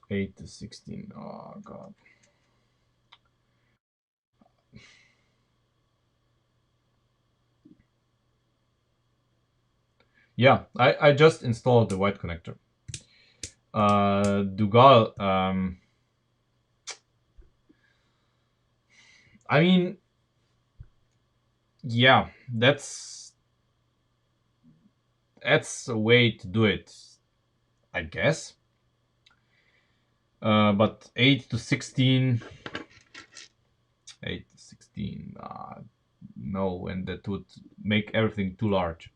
8 to 16. Oh god. Yeah, I just installed the white connector. Dugal. I mean, yeah, that's a way to do it, I guess. But 8 to 16. 8 to 16. No, and that would make everything too large.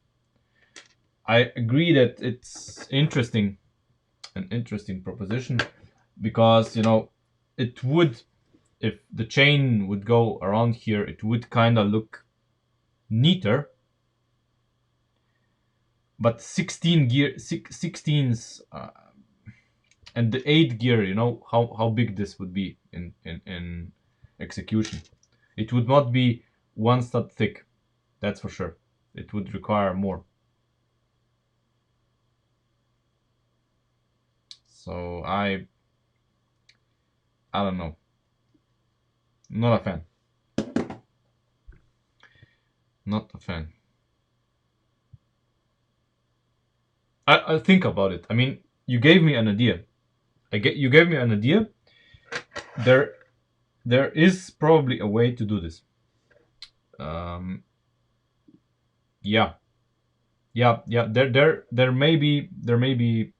I agree that it's interesting, an interesting proposition, because it would, if the chain would go around here, it would kind of look neater. But 16 gear, 16s, and the 8 gear, how big this would be in execution. It would not be one stud thick, that's for sure. It would require more. So I don't know. Not a fan. Not a fan. I think about it. I mean, you gave me an idea. You gave me an idea. There is probably a way to do this. Yeah, yeah. There may be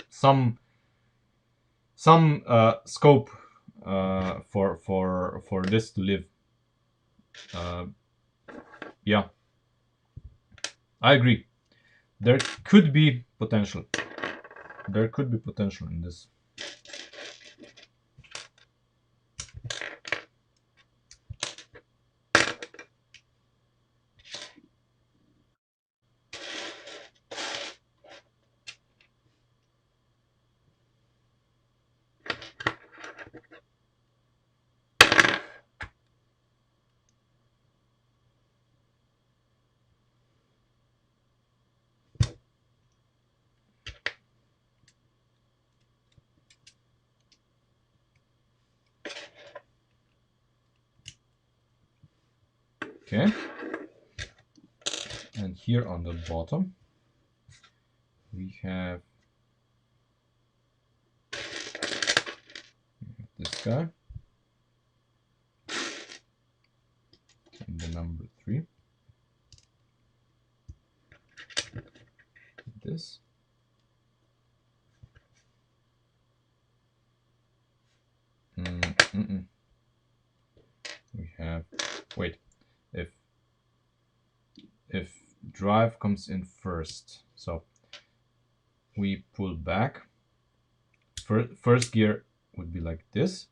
some scope for this to live. Yeah, I agree. There could be potential. There could be potential in this. Okay. And here on the bottom, we have this guy. And the number 3. This. We have, wait, if drive comes in first, so we pull back. First gear would be like this.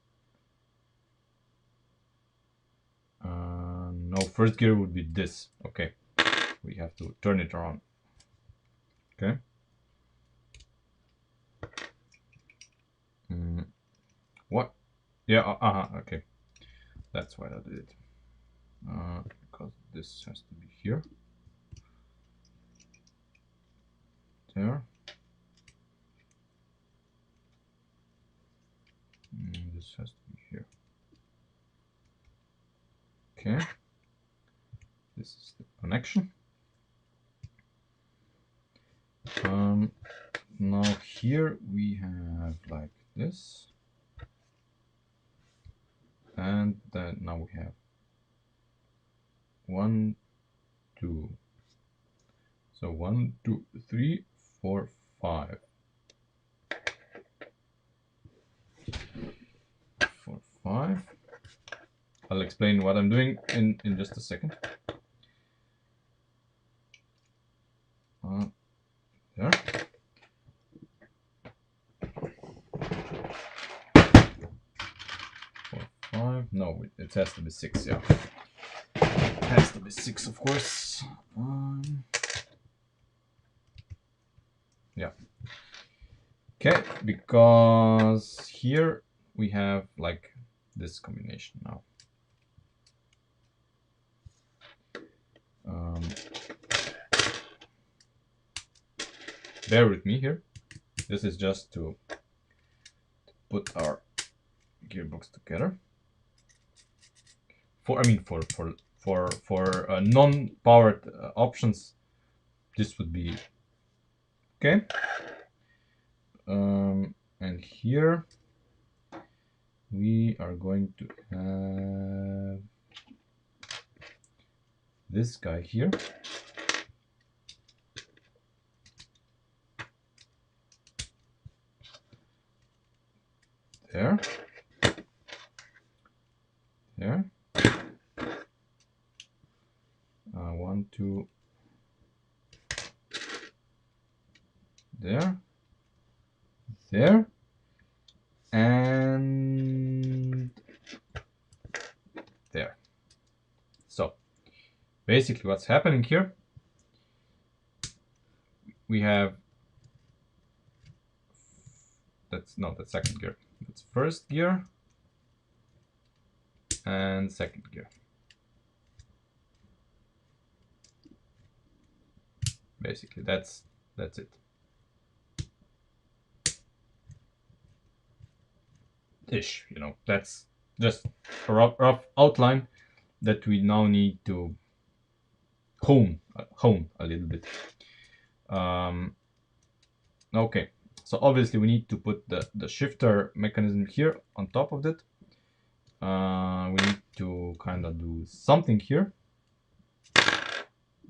No, first gear would be this. Okay, we have to turn it around. Okay. What? Yeah, okay. That's why I did it. Because this has to be here. There. And this has to be here. Okay. This is the connection. Now here we have like this. And then now we have 1, 2. So 1, 2, 3, 4, 5. 4, 5. I'll explain what I'm doing in just a second. There. 4, 5. No, it has to be 6. Yeah, it has to be 6, of course. Yeah. Okay, because here we have like this combination now. Bear with me here. This is just to put our gearbox together. For non-powered options, this would be okay. And here we are going to have this guy here. There. There. 1, 2. There. There. And there. So basically what's happening here, we have that's second gear. That's first gear and second gear. Basically that's it. Ish, you know, that's just a rough outline that we now need to hone a little bit. Okay, so obviously we need to put the shifter mechanism here on top of it. We need to kind of do something here,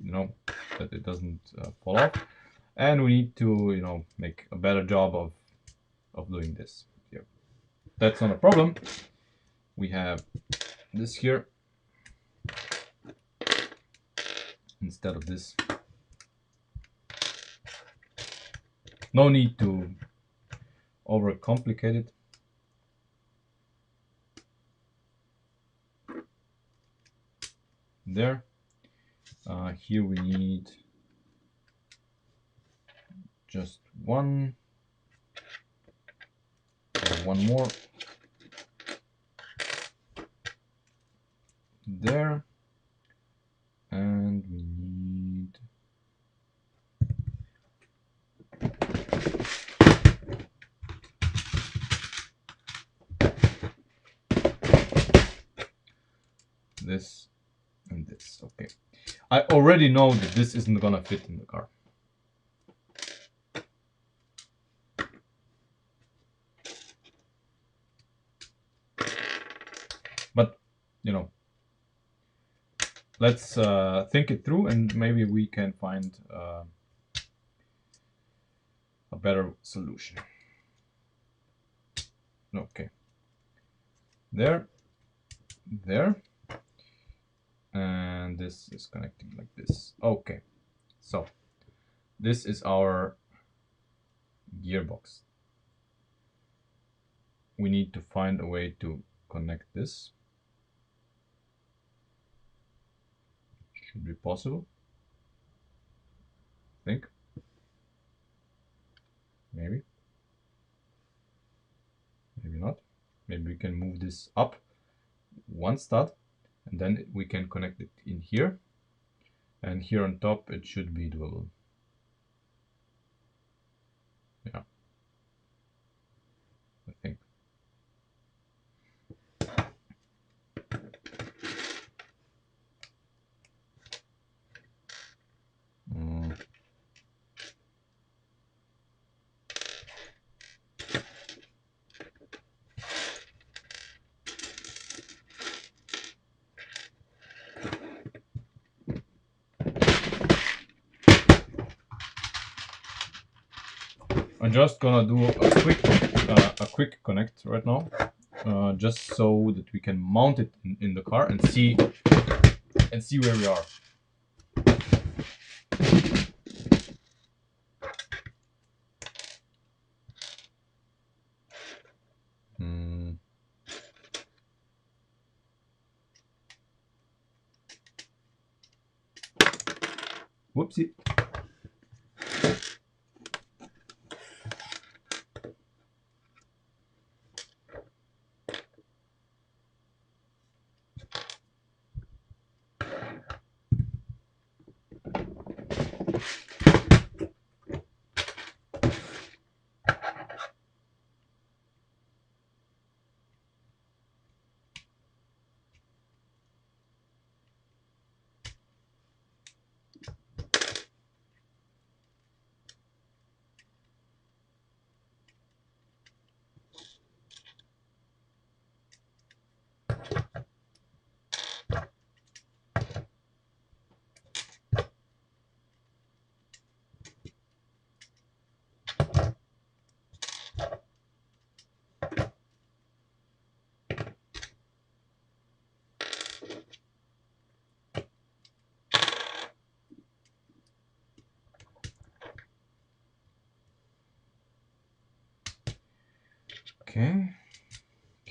you know, that it doesn't fall off, and we need to, you know, make a better job of doing this here. That's not a problem. We have this here instead of this. No need to overcomplicate it. There. Here we need just one more there, and we need this and this. Okay, I already know that this isn't gonna fit in the car. But, you know, let's think it through, and maybe we can find a better solution. Okay. There. And this is connecting like this. Okay. So this is our gearbox. We need to find a way to connect this. Should be possible. I think. Maybe. Maybe not. Maybe we can move this up one stud, and then we can connect it in here. And here on top, it should be doable. Yeah, I think. I'm just gonna do a quick connect right now, just so that we can mount it in the car and see where we are. Whoopsie.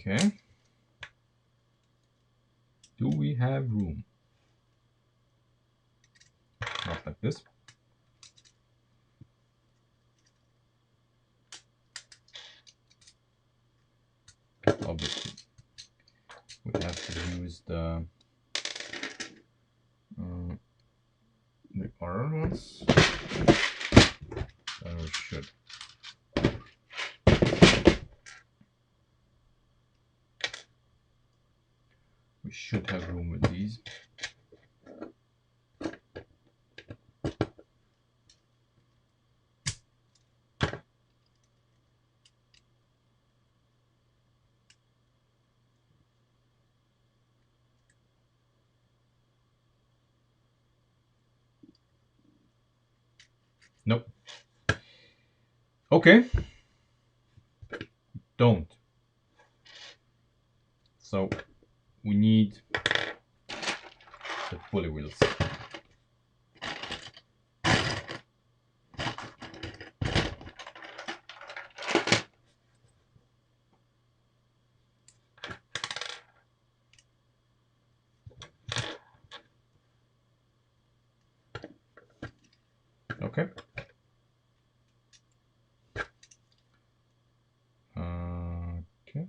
Okay. Do we have room? Not like this. Obviously, we have to use the other ones. Or should. We should have room with these. Nope. Okay. Don't. So we need the pulley wheels. Okay. Okay.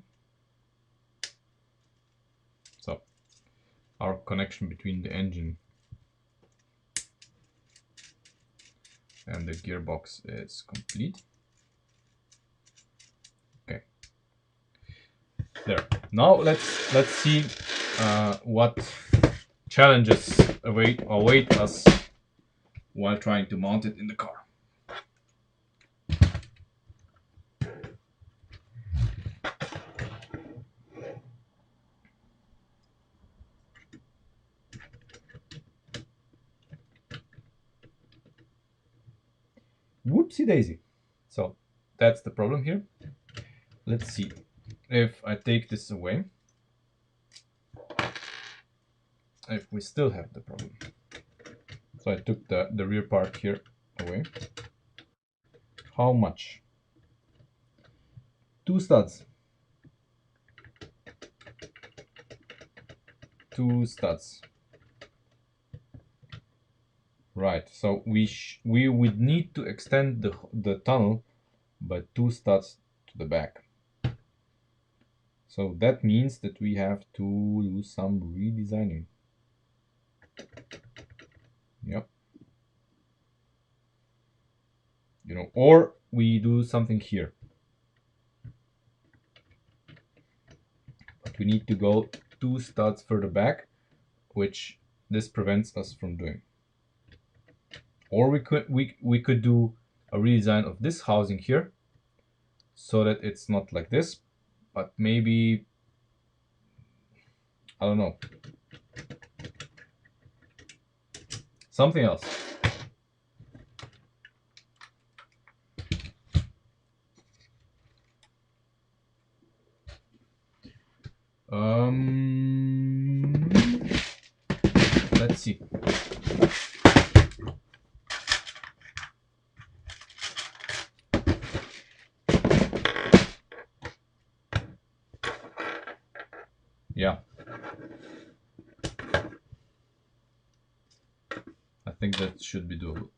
So our connection between the engine and the gearbox is complete. Okay. There. Now let's see what challenges await us while trying to mount it in the car. Whoopsie daisy. So that's the problem here. Let's see if I take this away, if we still have the problem. So I took the rear part here away. How much? 2 studs. 2 studs. Right. So we would need to extend the tunnel by 2 studs to the back. So that means that we have to do some redesigning. Yep. You know, or we do something here. But we need to go 2 studs further back, which this prevents us from doing. Or we could do a redesign of this housing here so that it's not like this, but maybe, I don't know, something else. Let's see. Yeah. I think that should be doable.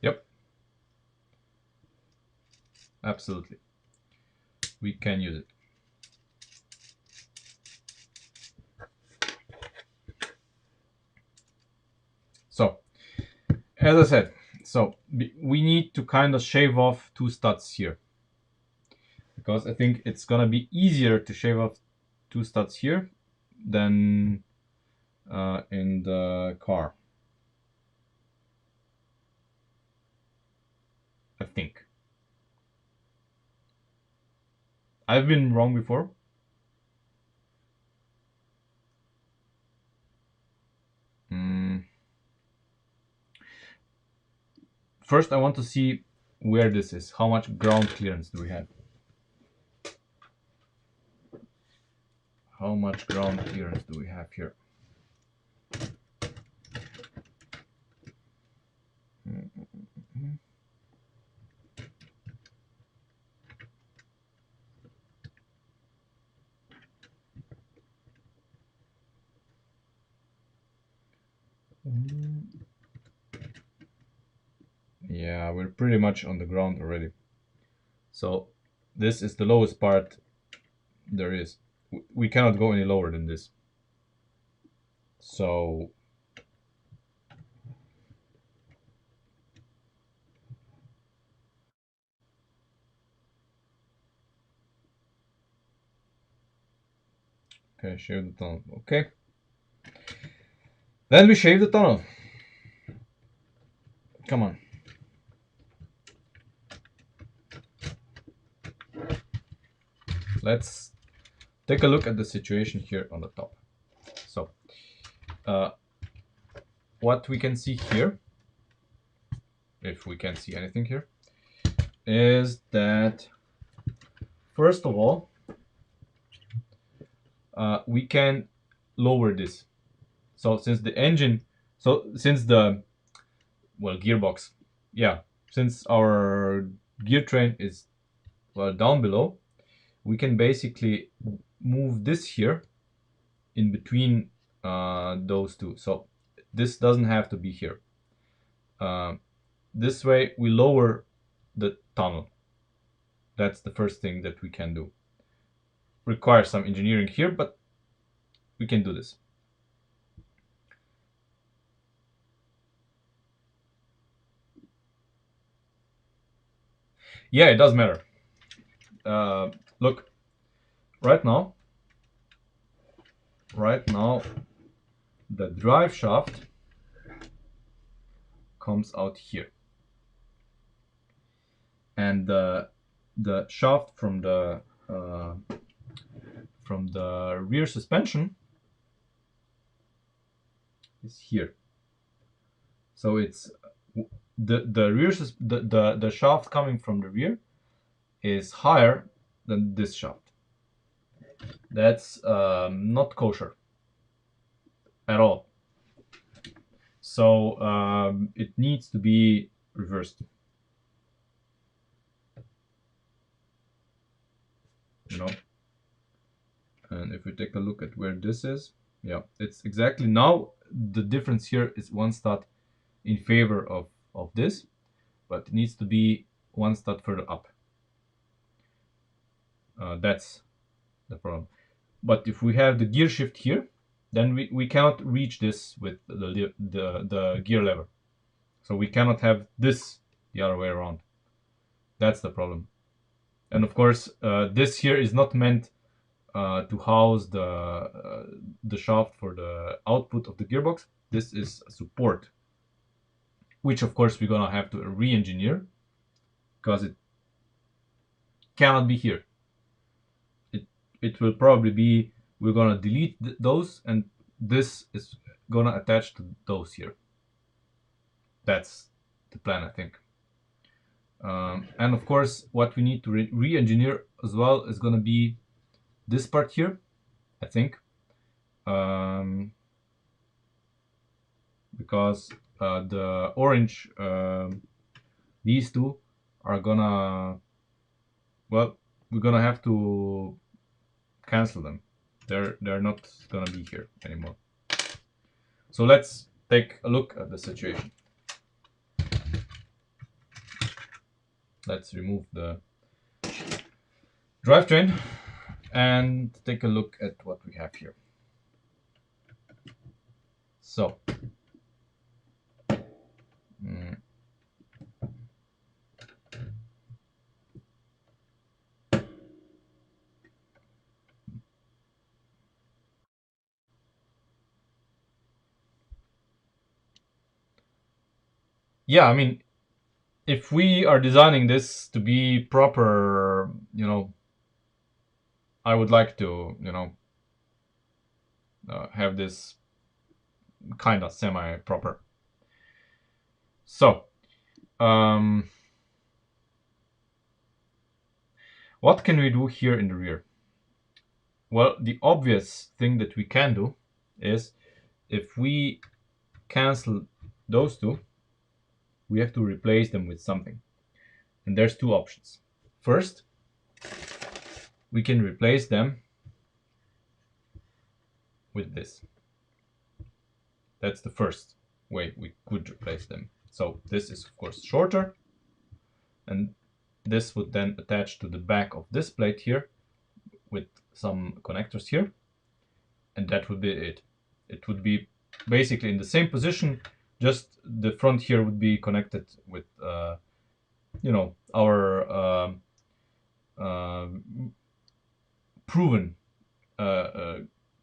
Yep. Absolutely. We can use it. So, as I said, so we need to kind of shave off 2 studs here. Because I think it's gonna be easier to shave off 2 studs here than in the car. I think. I've been wrong before. First, I want to see where this is. How much ground clearance do we have? How much ground clearance do we have here? Yeah, we're pretty much on the ground already. So this is the lowest part there is. We cannot go any lower than this. So okay, shave the tunnel. Okay. Then we shave the tunnel. Come on. Let's take a look at the situation here on the top. So what we can see here, if we can see anything here, is that first of all, we can lower this. So since the engine, since the, well, gearbox, yeah, since our gear train is, well, down below, we can basically move this here in between those two. So this doesn't have to be here. This way we lower the tunnel. That's the first thing that we can do. Requires some engineering here, but we can do this. Yeah, it does matter. Look, right now, the drive shaft comes out here, and the shaft from the rear suspension is here. So it's the rear the shaft coming from the rear is higher than this shaft. That's not kosher at all. So it needs to be reversed. You know, And if we take a look at where this is, yeah, it's exactly now the difference here is one stud in favor of this, but it needs to be one stud further up. That's the problem. But if we have the gear shift here, then we cannot reach this with the gear lever. So we cannot have this the other way around. That's the problem. And of course, this here is not meant to house the shaft for the output of the gearbox. This is a support, which of course we're gonna have to re-engineer because it cannot be here. It will probably be, we're gonna delete those, and this is gonna attach to those here. That's the plan, I think. And of course, what we need to re-engineer as well is gonna be this part here, I think, because the orange, these two are gonna, well, we're gonna have to cancel them. They're not gonna be here anymore. So let's take a look at the situation. Let's remove the drivetrain and take a look at what we have here. So yeah, I mean, if we are designing this to be proper, I would like to, have this kind of semi-proper. So, what can we do here in the rear? Well, the obvious thing that we can do is, if we cancel those two, we have to replace them with something. And there's two options. First, we can replace them with this. That's the first way we could replace them. So this is of course shorter, and this would then attach to the back of this plate here with some connectors here, and that would be it. It would be basically in the same position, just the front here would be connected with our proven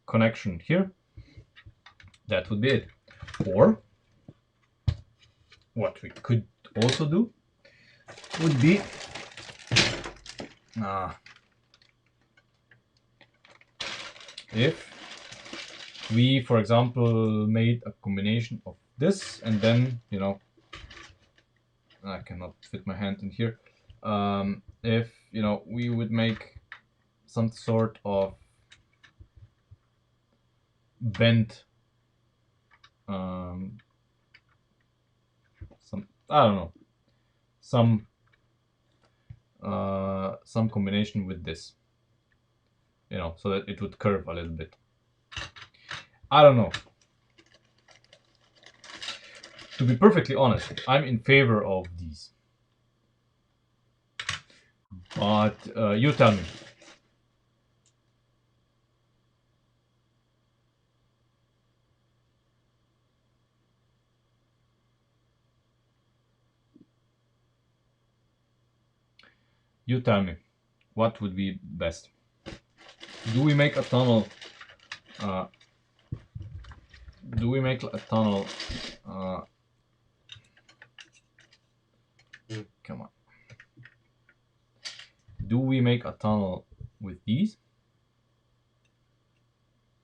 connection here. That would be it. Or what we could also do would be if we, for example, made a combination of this, and then, I cannot fit my hand in here. If, we would make some sort of bent, I don't know, some combination with this, so that it would curve a little bit. I don't know. To be perfectly honest, I'm in favor of these. But you tell me. You tell me. What would be best? Do we make a tunnel? Do we make a tunnel? Come on. Do we make a tunnel with these?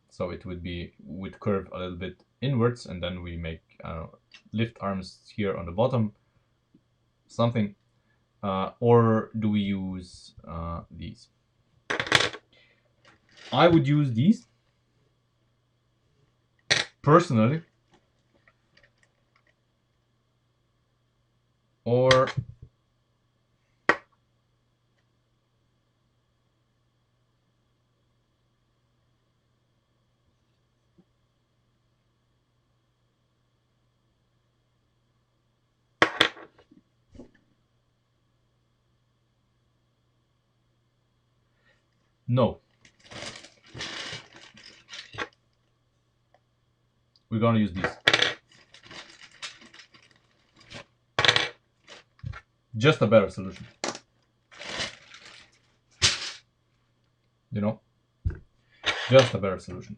So it would curve a little bit inwards, and then we make lift arms here on the bottom, something. Or do we use these? I would use these personally, or No. We're gonna use these. Just a better solution. You know? Just a better solution.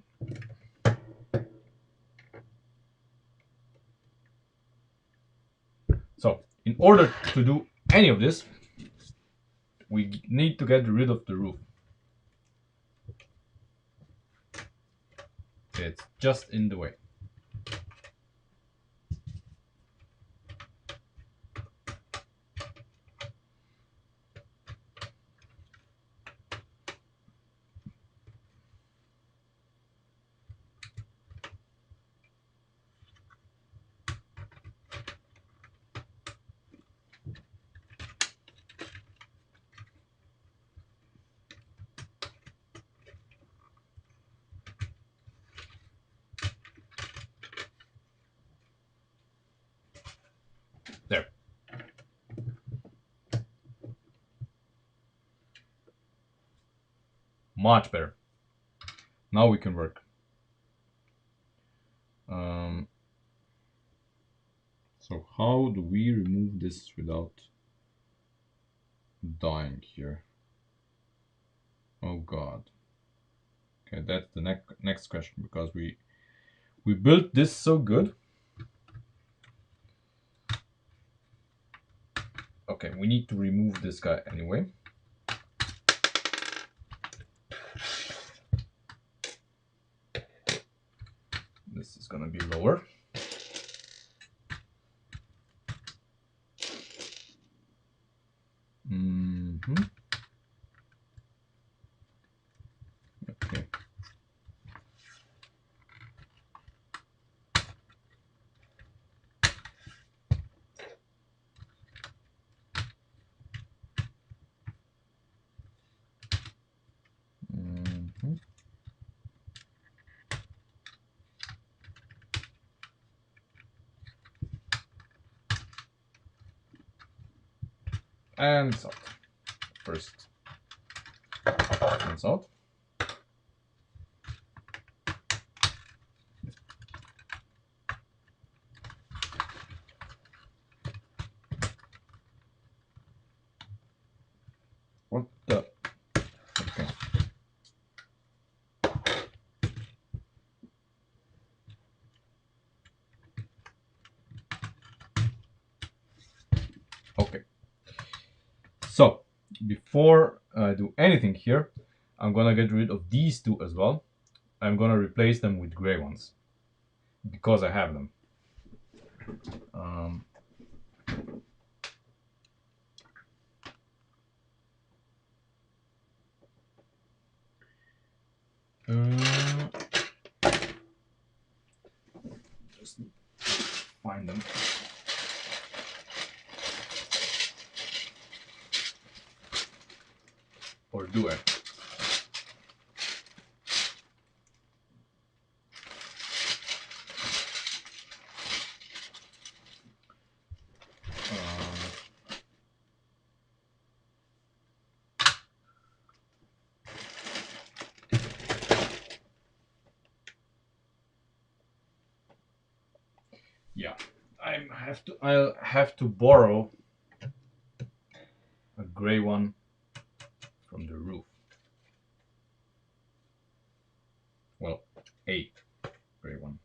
So, in order to do any of this, we need to get rid of the roof. It's just in the way. There. Much better. Now we can work. So how do we remove this without dying here? Oh God. Okay, that's the next question, because we built this so good. Okay, we need to remove this guy anyway. This is gonna be lower. Okay. And salt. First, and salt. What the? Okay. Okay. So, before I do anything here, I'm gonna get rid of these two as well. I'm gonna replace them with gray ones, because I have them. Just find them. Or do I? Yeah, I'll have to borrow a gray one from the roof. Well, a gray one.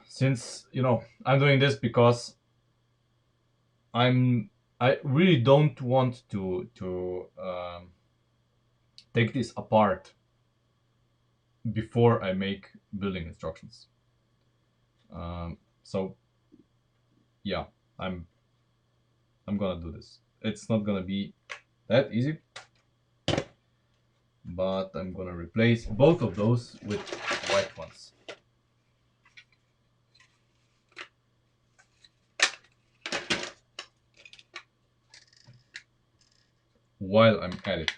Since, you know, I'm doing this because I really don't want to take this apart before I make building instructions. So yeah, I'm gonna do this. It's not gonna be that easy, but I'm gonna replace both of those with white ones. While I'm at it.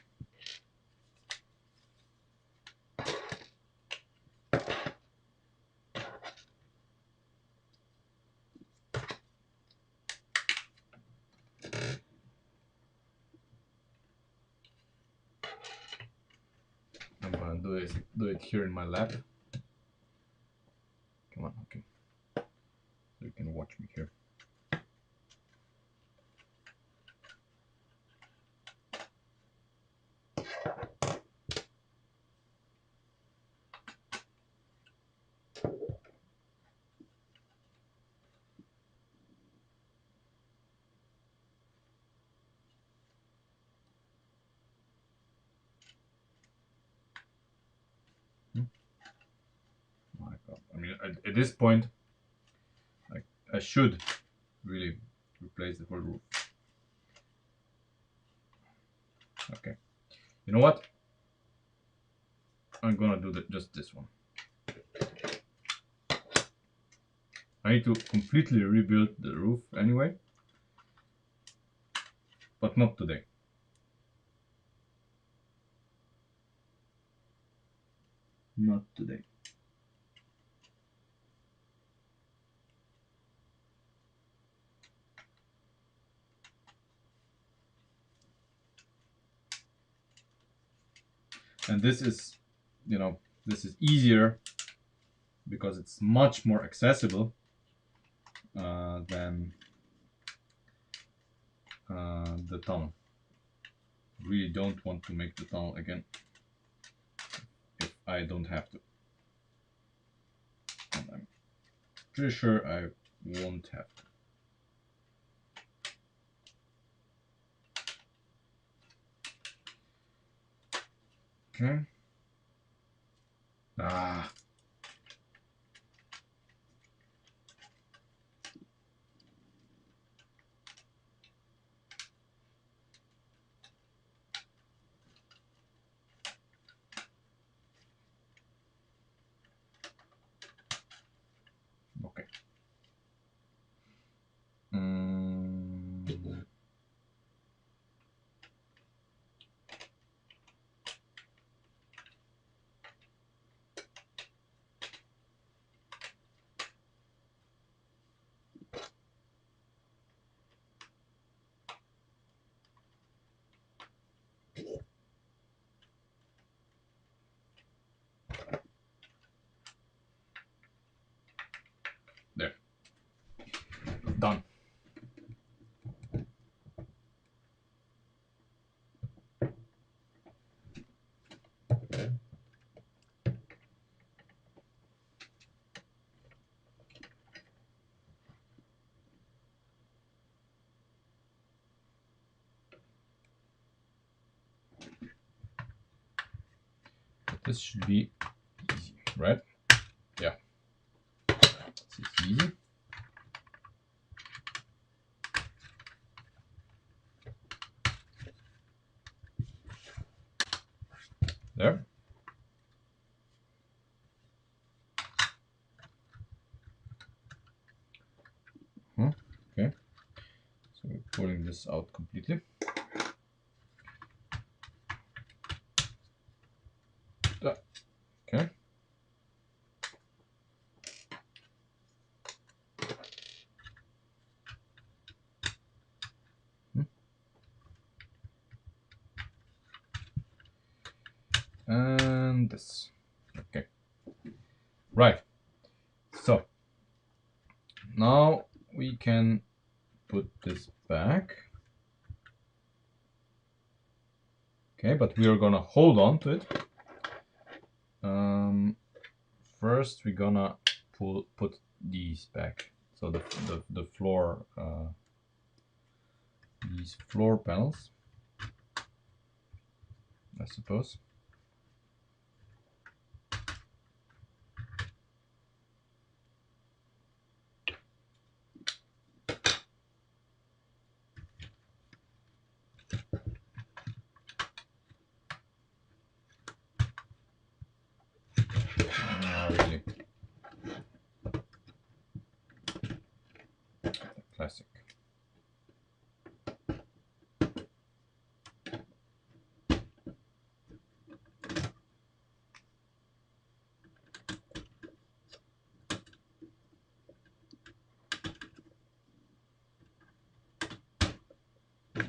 gonna do it here in my lab. Come on, okay. So you can watch me here. My God. I mean, at this point, I should really replace the whole roof. Okay. You know what? I'm gonna do just this one. I need to completely rebuild the roof anyway, but not today. Not today. And this is, you know, this is easier because it's much more accessible than the tunnel. Really don't want to make the tunnel again if I don't have to. And I'm pretty sure I won't have to. Okay. Ah. Okay. There. Done. This should be easy, right? Yeah. This is easy. There. Okay. So we're pulling this out completely. Okay. And this. Okay. Right. So now we can put this back. Okay, but we are gonna hold on to it. First we're gonna put these back. So the floor, these floor panels, I suppose. Really. Classic.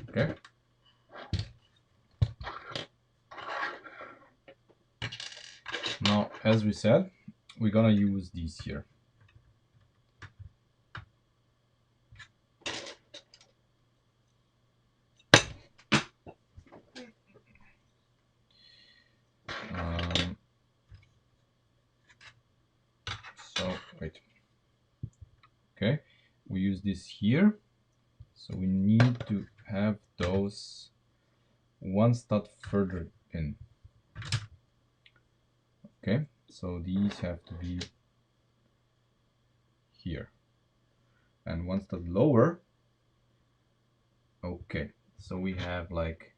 Okay. Now, as we said, we're gonna use these here. So wait. Okay, we use this here. So we need to have those one stud further in. Okay, so these have to be here. And one stud lower. Okay, so we have like,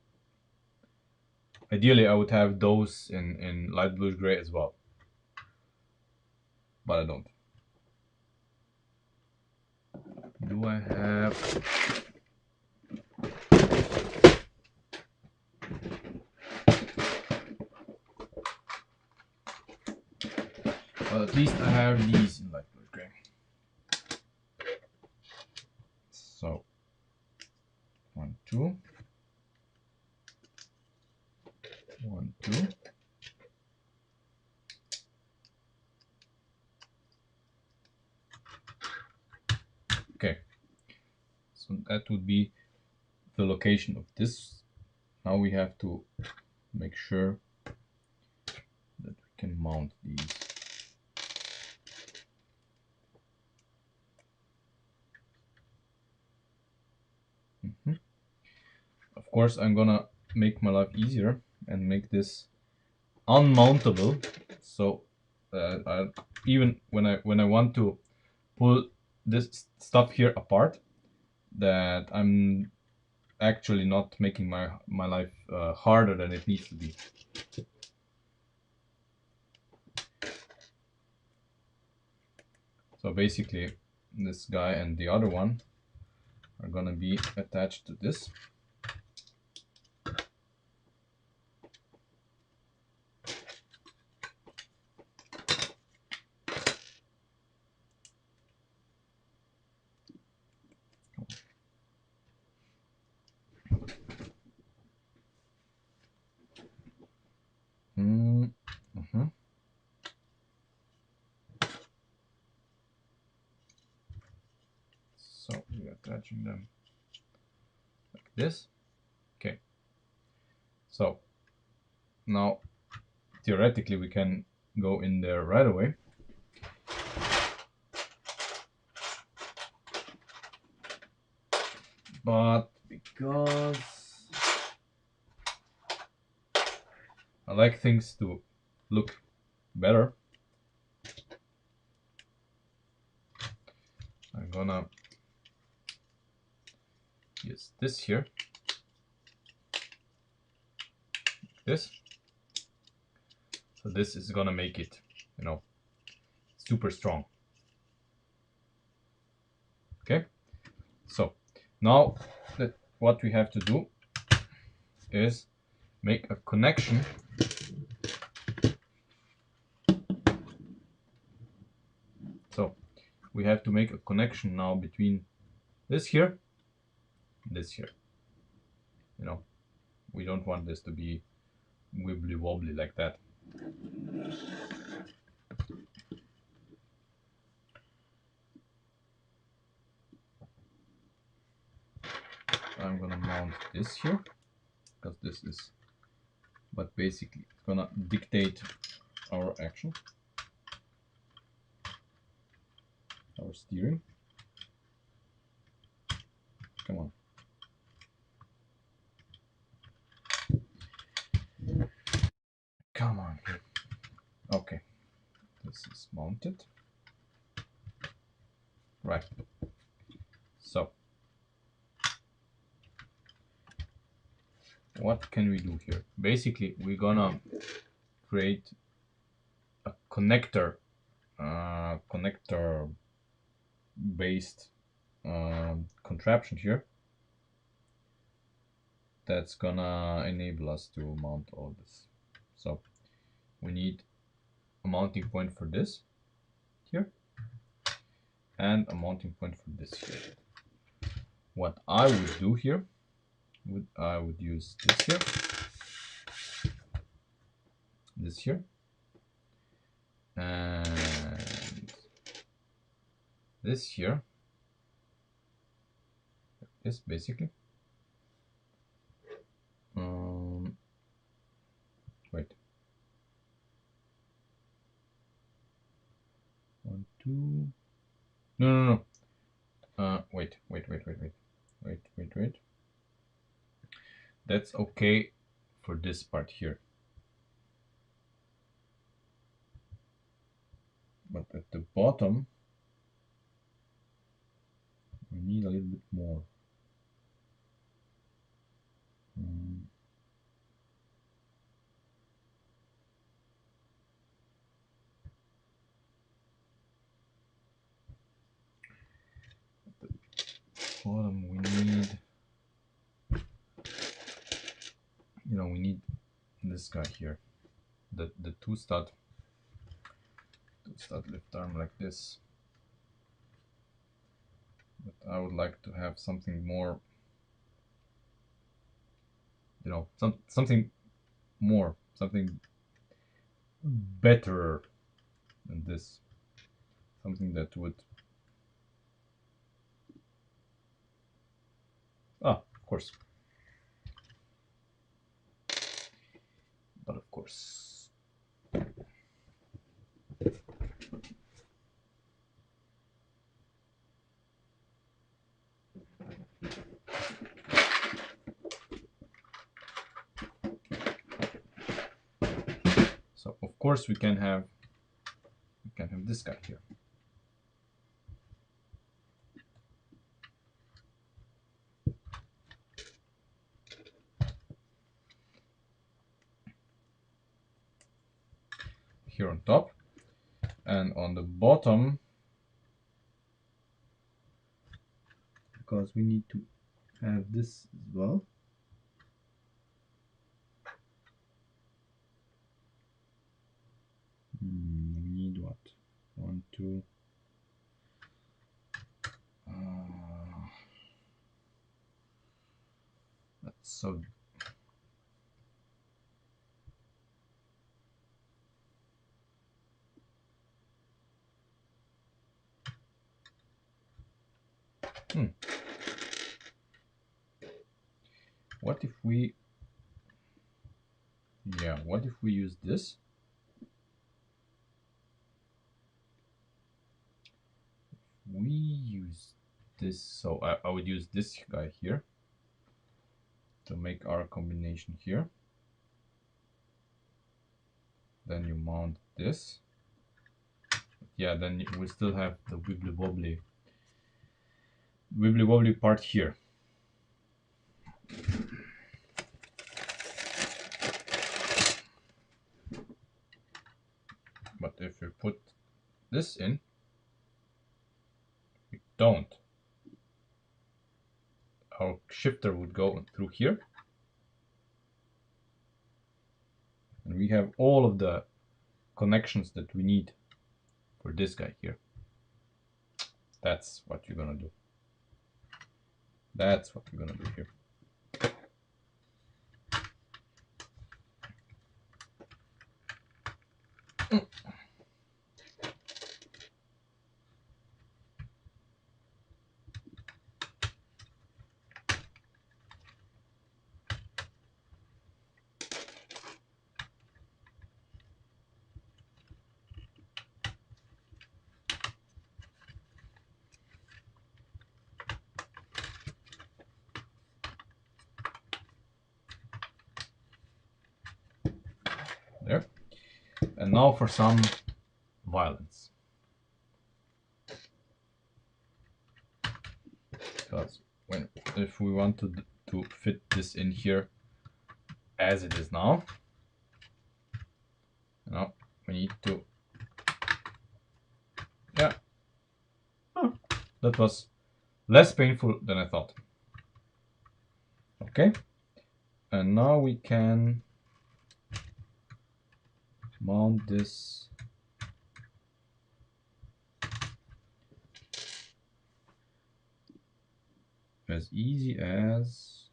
ideally I would have those in light bluish gray as well. But I don't. Do I have... Well, at least I have these in light bluish gray. So 1, 2, 1, 2. Okay, so that would be the location of this. Now we have to make sure that we can mount these. Of course, I'm gonna make my life easier and make this unmountable. So even when I want to pull this stuff here apart, that I'm actually not making my life harder than it needs to be. So basically, this guy and the other one are gonna be attached to this. So we're attaching them like this. Okay. So now theoretically we can go in there right away. But because I like things to look better, I'm gonna use this here, like this. So this is gonna make it, you know, super strong. Okay, so now what we have to do is make a connection so we have to make a connection now between this here and this here. You know, we don't want this to be wibbly wobbly like that. I'm gonna mount this here because this is, but basically it's gonna dictate our action, our steering. Come on. Come on. Okay, this is mounted. Right. So what can we do here? Basically, we're gonna create a connector based contraption here that's gonna enable us to mount all this. So we need a mounting point for this here and a mounting point for this here. What I would do here, I would use this here, and this here is basically wait, 1 2 no, wait, that's okay for this part here, but at the bottom we need a little bit more. Bottom we need, we need this guy here, the two stud lift arm like this, but I would like to have something more, something more, something better than this, something that would of course, but of course so of course we can have this guy here. Here on top, and on the bottom, because we need to have this as well. We need what? 1 2 that's so what if we use this? We use this, so I would use this guy here to make our combination here. Then you mount this. Yeah, then we still have the wibbly wobbly part here. But if we put this in, we don't. Our shifter would go through here, and we have all of the connections that we need for this guy here. That's what you're gonna do. That's what we're gonna do here. There. And now for some violence. Because if we want to fit this in here as it is now, we need to, yeah, that was less painful than I thought. Okay, and now we can mount this as easy as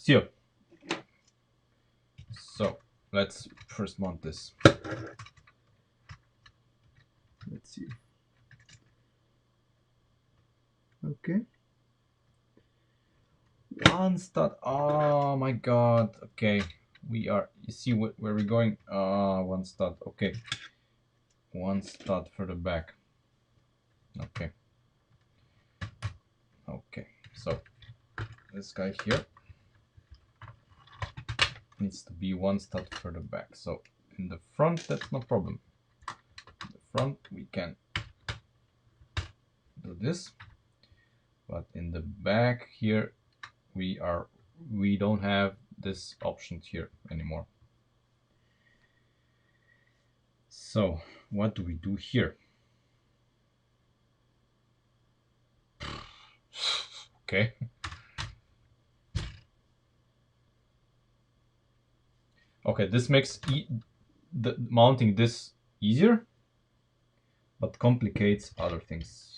still. So let's first mount this. Let's see. Okay. One stud. Oh my god. Okay. We are. You see where we're going? One stud. Okay. One stud for the back. Okay. Okay. So this guy here needs to be one stud for the back. So in the front, that's no problem. In the front, we can do this, but in the back here, we don't have this option here anymore. So what do we do here? Okay. Okay, this makes the mounting this easier, but complicates other things.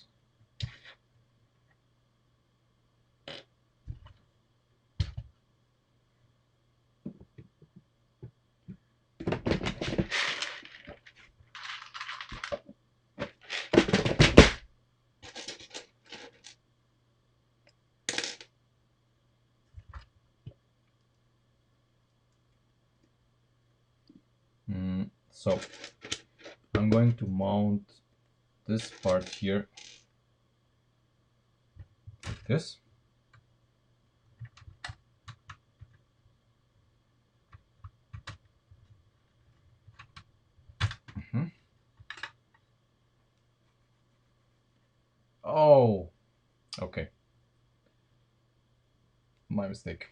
So I'm going to mount this part here like this. Oh, okay. My mistake.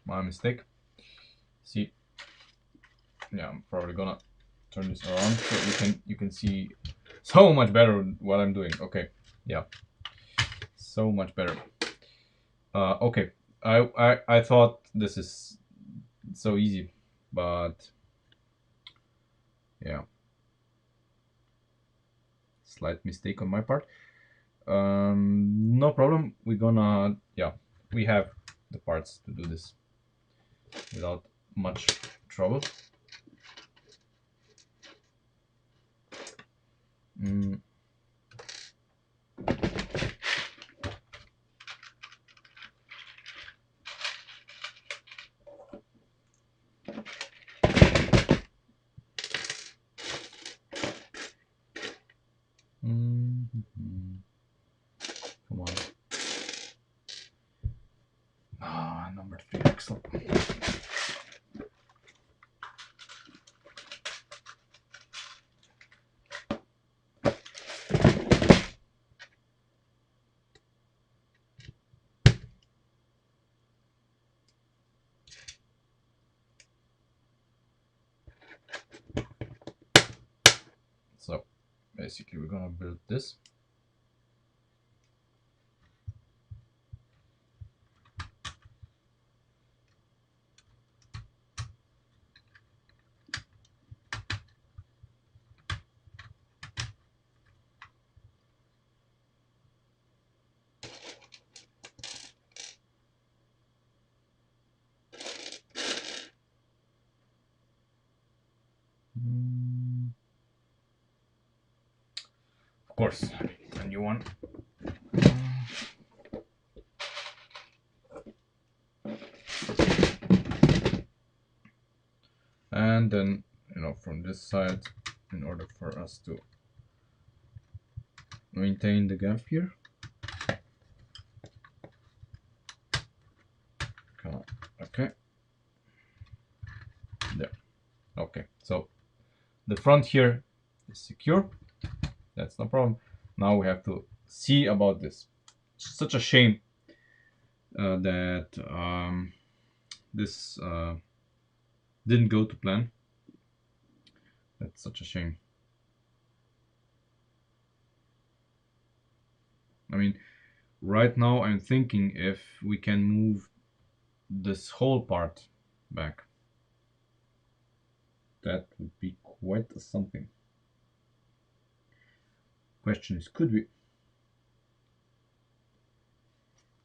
My mistake. See, yeah, I'm probably gonna turn this around so you can see so much better what I'm doing. Okay, yeah, so much better. Okay, I thought this is so easy, but yeah, slight mistake on my part. No problem. We're gonna, yeah, we have the parts to do this without much trouble. Come on. Number 3, excellent. So basically we're gonna build this. Of course, a new one. And then, you know, from this side, in order for us to maintain the gap here. Come on. Okay. There. Okay. So the front here is secure. That's no problem. Now we have to see about this. It's such a shame that this didn't go to plan. That's such a shame. I mean, right now I'm thinking if we can move this whole part back. That would be quite something. Question is, could we?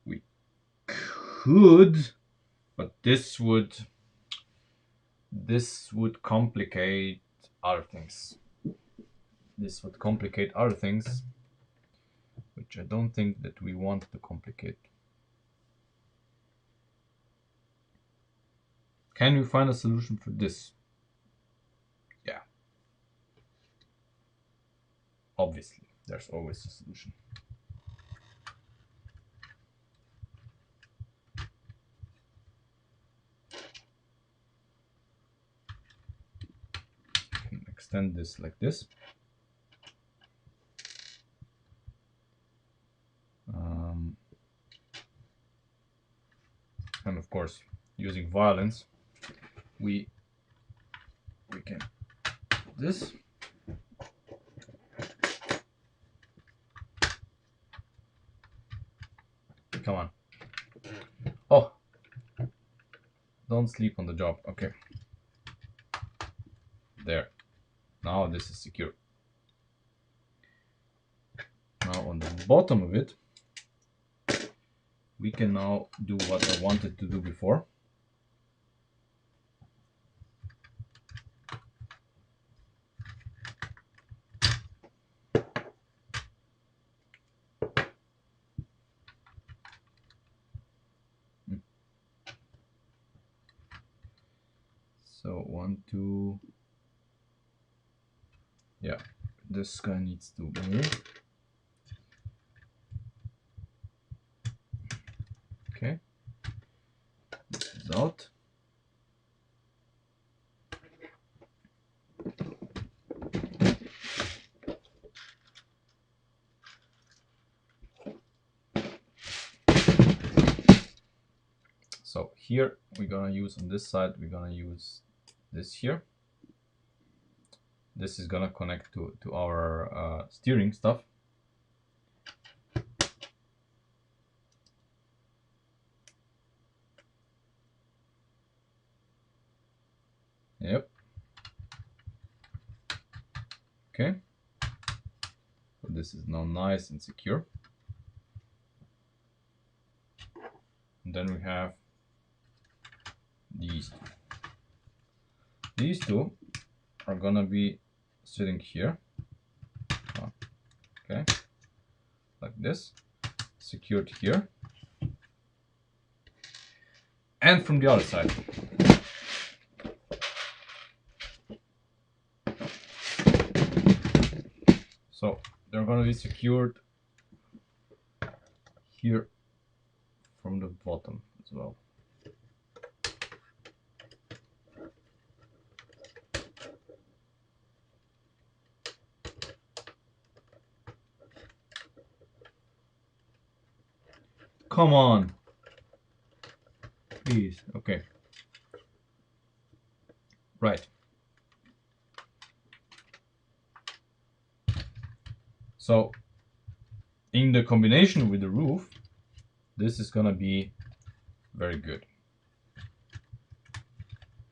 We could, But this would complicate other things. This would complicate other things, which I don't think that we want to complicate. Can we find a solution for this? Yeah. Obviously, there's always a solution. Can extend this like this. And of course, using violence, we can do this. Come on. Oh, don't sleep on the job. Okay. There. Now this is secure. Now on the bottom of it, we can now do what I wanted to do before. So 1, 2. Yeah, this guy needs to move. Okay. This is out. So here we're gonna use on this side, we're gonna use this here. This is gonna connect to our steering stuff. Yep. Okay. So this is now nice and secure. And then we have these two. These two are gonna be sitting here. Okay. Like this. Secured here. And from the other side. So they're going to be secured here from the bottom as well. Come on. Please. Okay. Right. So in the combination with the roof, this is gonna be very good.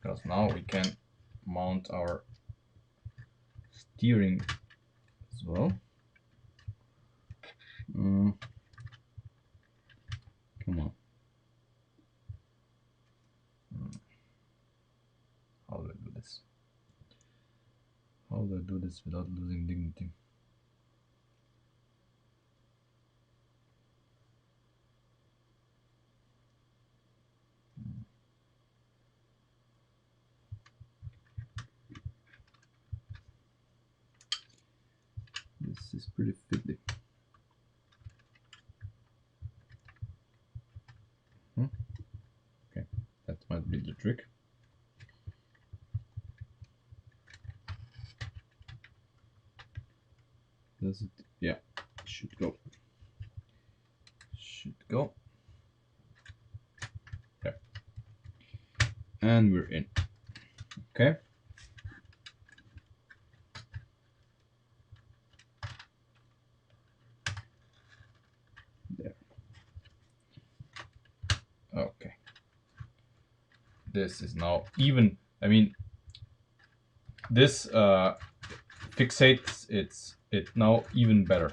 Because now we can mount our steering as well. Come on. How do I do this? How do I do this without losing dignity? This is pretty fiddly. Okay, that might be the trick. Does it? Yeah, should go. Should go. Okay. And we're in. Okay. There. Okay. This is now even, I mean, this fixates it now even better.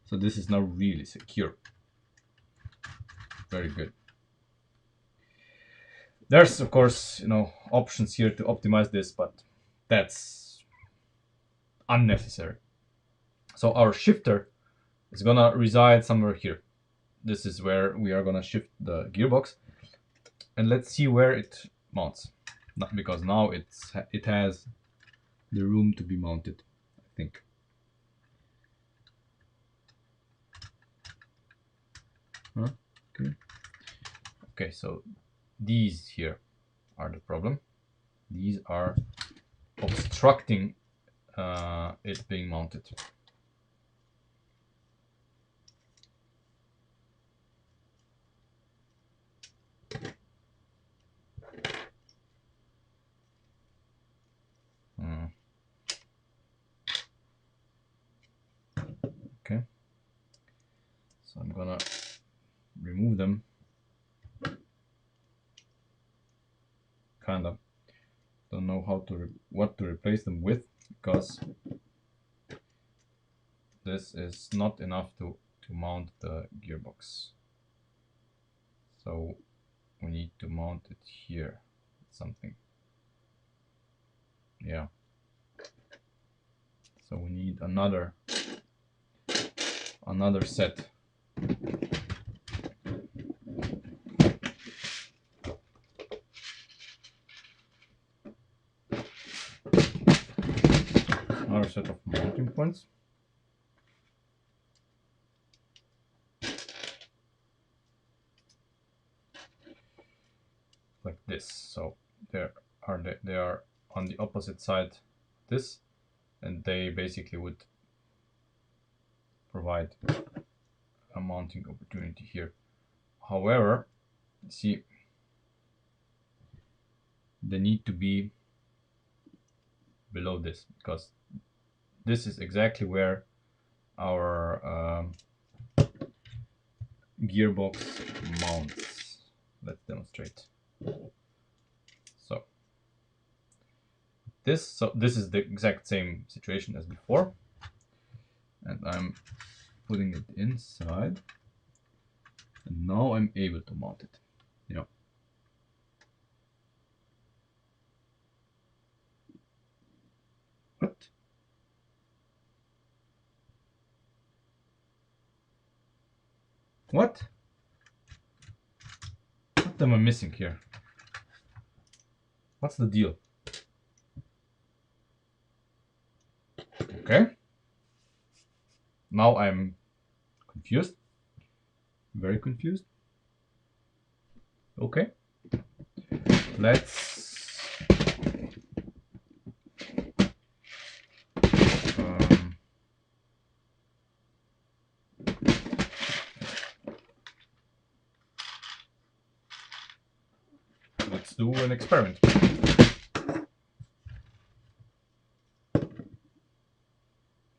So this is now really secure. Very good. There's of course, options here to optimize this, but that's unnecessary. So our shifter is gonna reside somewhere here. This is where we are gonna shift the gearbox, and let's see where it mounts. Not because now it has the room to be mounted, I think. Huh? Okay. Okay, so these here are the problem. These are obstructing it being mounted. Okay, so I'm gonna remove them. Kinda don't know what to replace them with, because this is not enough to mount the gearbox. So we need to mount it here. Something. Yeah. So we need another set. Another set of mounting points. Like this. So they are on the opposite side of this, and they basically would provide a mounting opportunity here. However, see, they need to be below this, because this is exactly where our gearbox mounts. Let's demonstrate. So this is the exact same situation as before, and I'm putting it inside, and now I'm able to mount it. Yeah. What? What? What am I missing here? What's the deal? Okay. Now I'm confused. Very confused. Okay. Let's do an experiment.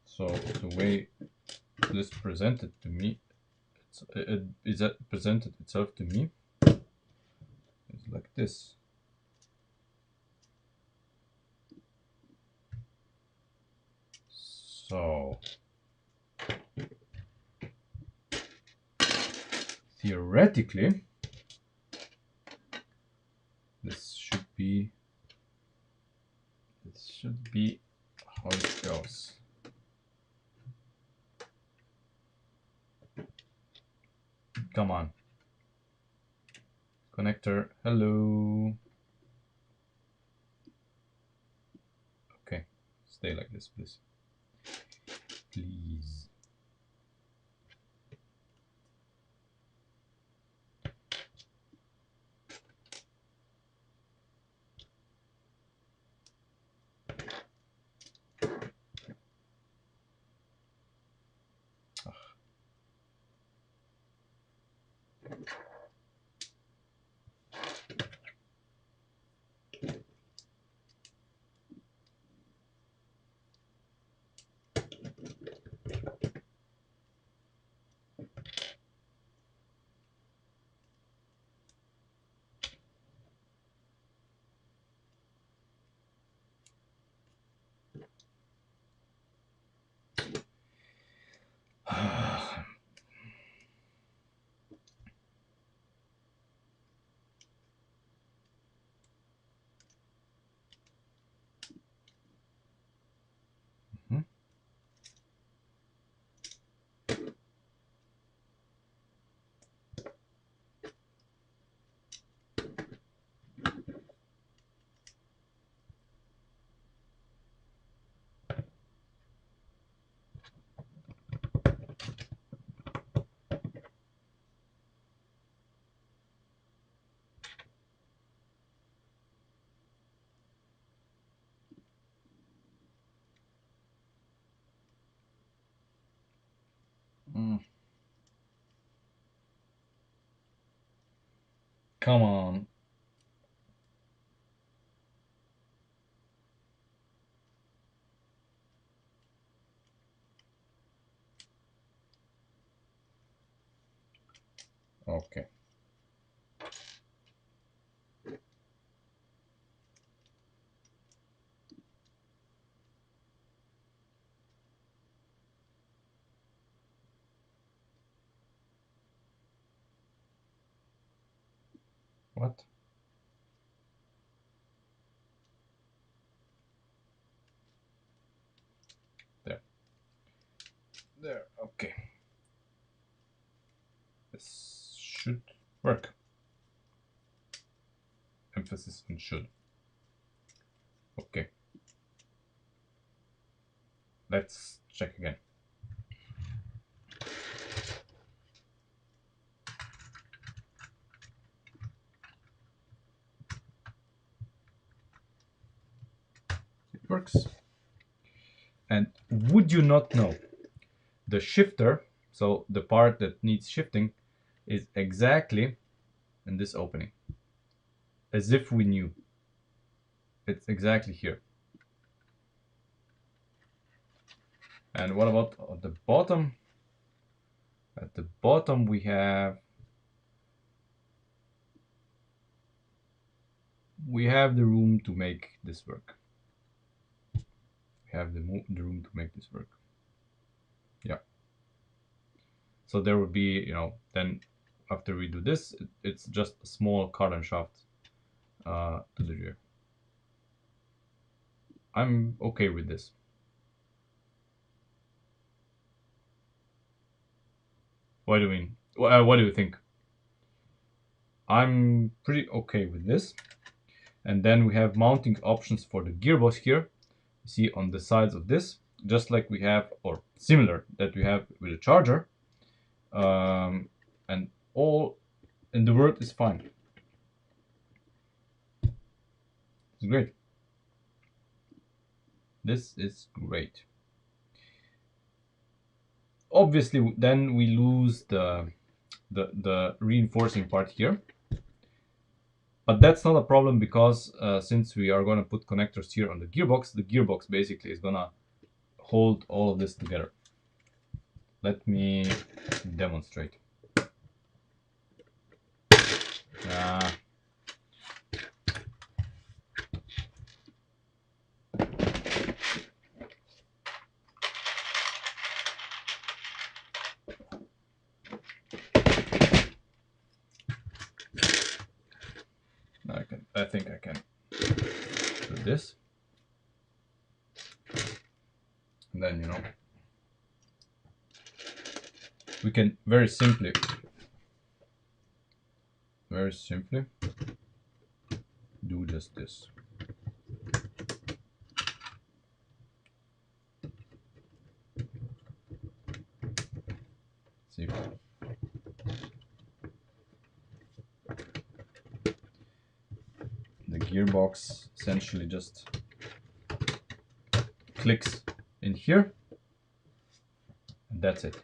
So the way this presented to me, it presented itself to me is like this. So theoretically, this should be how it goes. Come on. Connector, hello. Okay, stay like this, please. Please. Come on. Okay. What? There. There. Okay. This should work. Emphasis on should. Okay. Let's check again. It works. And would you not know, the shifter, so the part that needs shifting, is exactly in this opening. As if we knew. It's exactly here. And what about at the bottom? At the bottom we have the room to make this work. We have the room to make this work. Yeah. So there would be, then after we do this, it's just a small carbon shaft to the rear. I'm okay with this. What do you mean? What do you think? I'm pretty okay with this. And then we have mounting options for the gearbox here. You see on the sides of this, just like we have, or similar that we have with a charger. And all in the word is fine. It's great. This is great. Obviously, then we lose the reinforcing part here. But that's not a problem because since we are going to put connectors here on the gearbox basically is going to hold all of this together. Let me demonstrate. I think I can do this. And then, we can very simply do just this. See? The gearbox essentially just clicks in here, and that's it.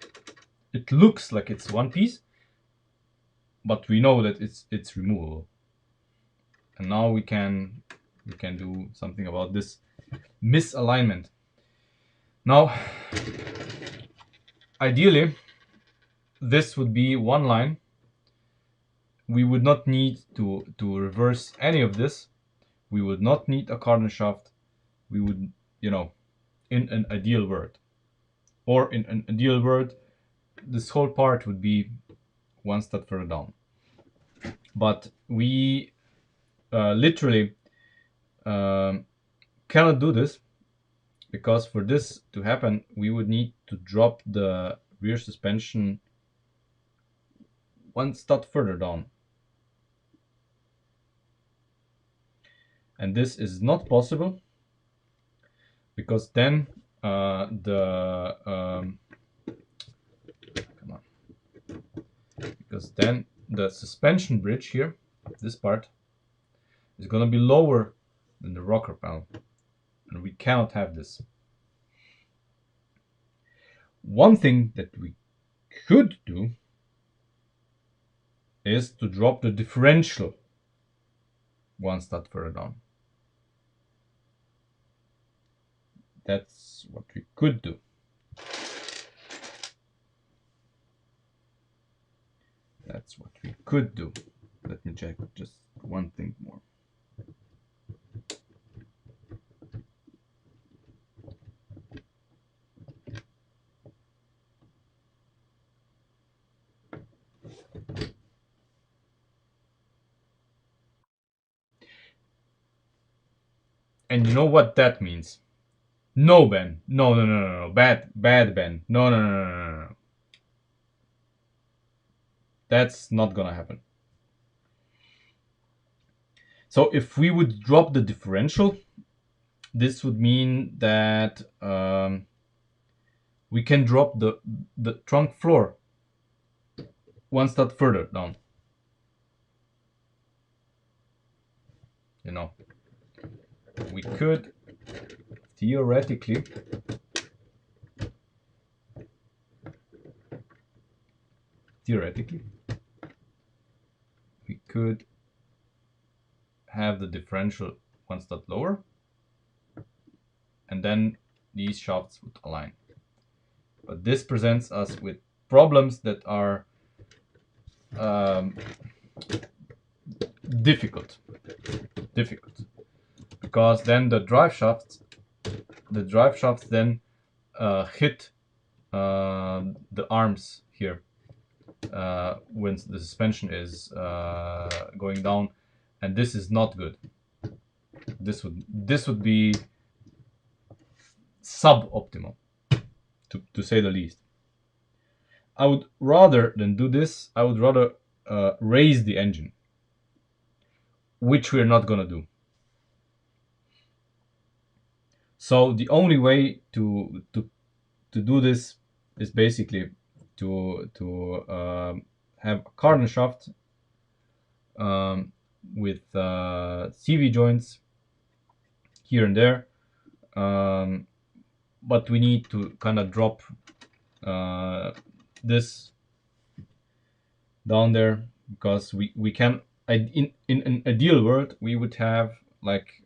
It looks like it's one piece, but we know that it's removable. And now we can do something about this misalignment. Now, ideally, this would be one line. We would not need to reverse any of this. We would not need a carbon shaft. We would, in an ideal world, or in an ideal world, this whole part would be one step further down. But we literally cannot do this, because for this to happen, we would need to drop the rear suspension one step further down. And this is not possible, because then the suspension bridge here, this part, is going to be lower than the rocker panel, and we cannot have this. One thing that we could do is to drop the differential one stud further down. That's what we could do. That's what we could do. Let me check just one thing more. And you know what that means? No, Ben. No, no, no, no, no. Bad, bad, Ben. No, no, no, no, no, no. That's not gonna happen. So if we would drop the differential, this would mean that we can drop the trunk floor one stud further down. You know, we could theoretically we could have the differential one stud lower, and then these shafts would align. But this presents us with problems that are difficult, because then the drive shafts then hit the arms here when the suspension is going down, and this is not good. This would be suboptimal, to say the least. I would rather than do this, I would rather raise the engine, which we're not gonna do. So the only way to do this is basically to have a cardan shaft with CV joints here and there, but we need to kind of drop this down there, because we can, in an ideal world we would have like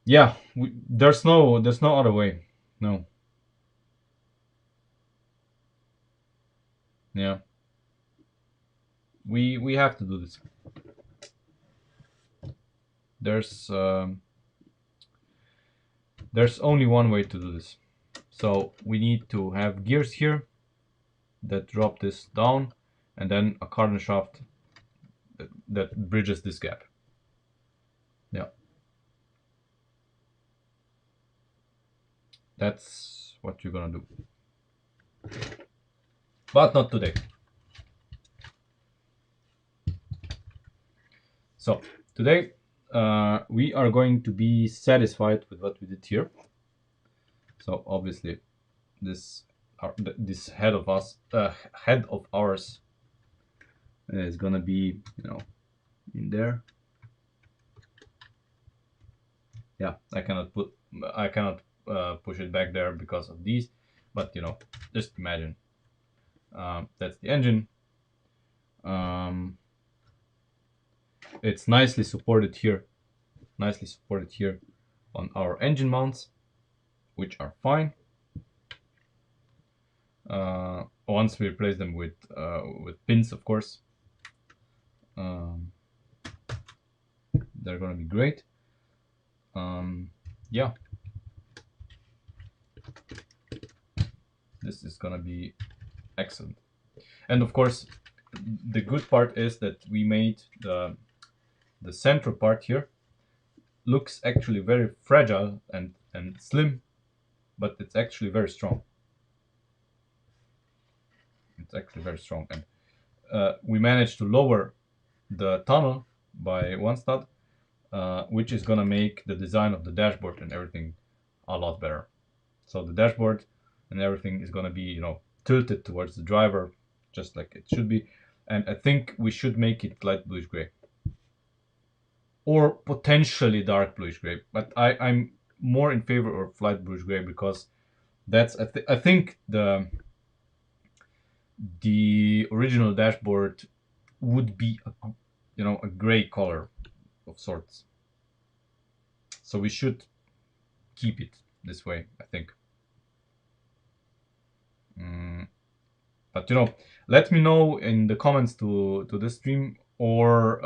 yeah, there's no other way. No. Yeah, we have to do this. There's only one way to do this. So we need to have gears here that drop this down, and then a cardan shaft that bridges this gap. Yeah, that's what you're gonna do, but not today. So today we are going to be satisfied with what we did here. So obviously this head of ours is gonna be, you know, in there. Yeah, I cannot push it back there because of these, but you know, just imagine that's the engine. It's nicely supported here on our engine mounts, which are fine. Once we replace them with pins, of course, they're gonna be great. Yeah, this is gonna be excellent. And of course, the good part is that we made the central part here looks actually very fragile and slim, but it's actually very strong. It's actually very strong, and we managed to lower the tunnel by one stud, which is gonna make the design of the dashboard and everything a lot better. So the dashboard and everything is gonna be, you know, tilted towards the driver, just like it should be. And I think we should make it light bluish gray, or potentially dark bluish gray. But I'm more in favor of light bluish gray, because that's I think the original dashboard would be a gray color of sorts. So we should keep it this way, I think. But let me know in the comments to this stream or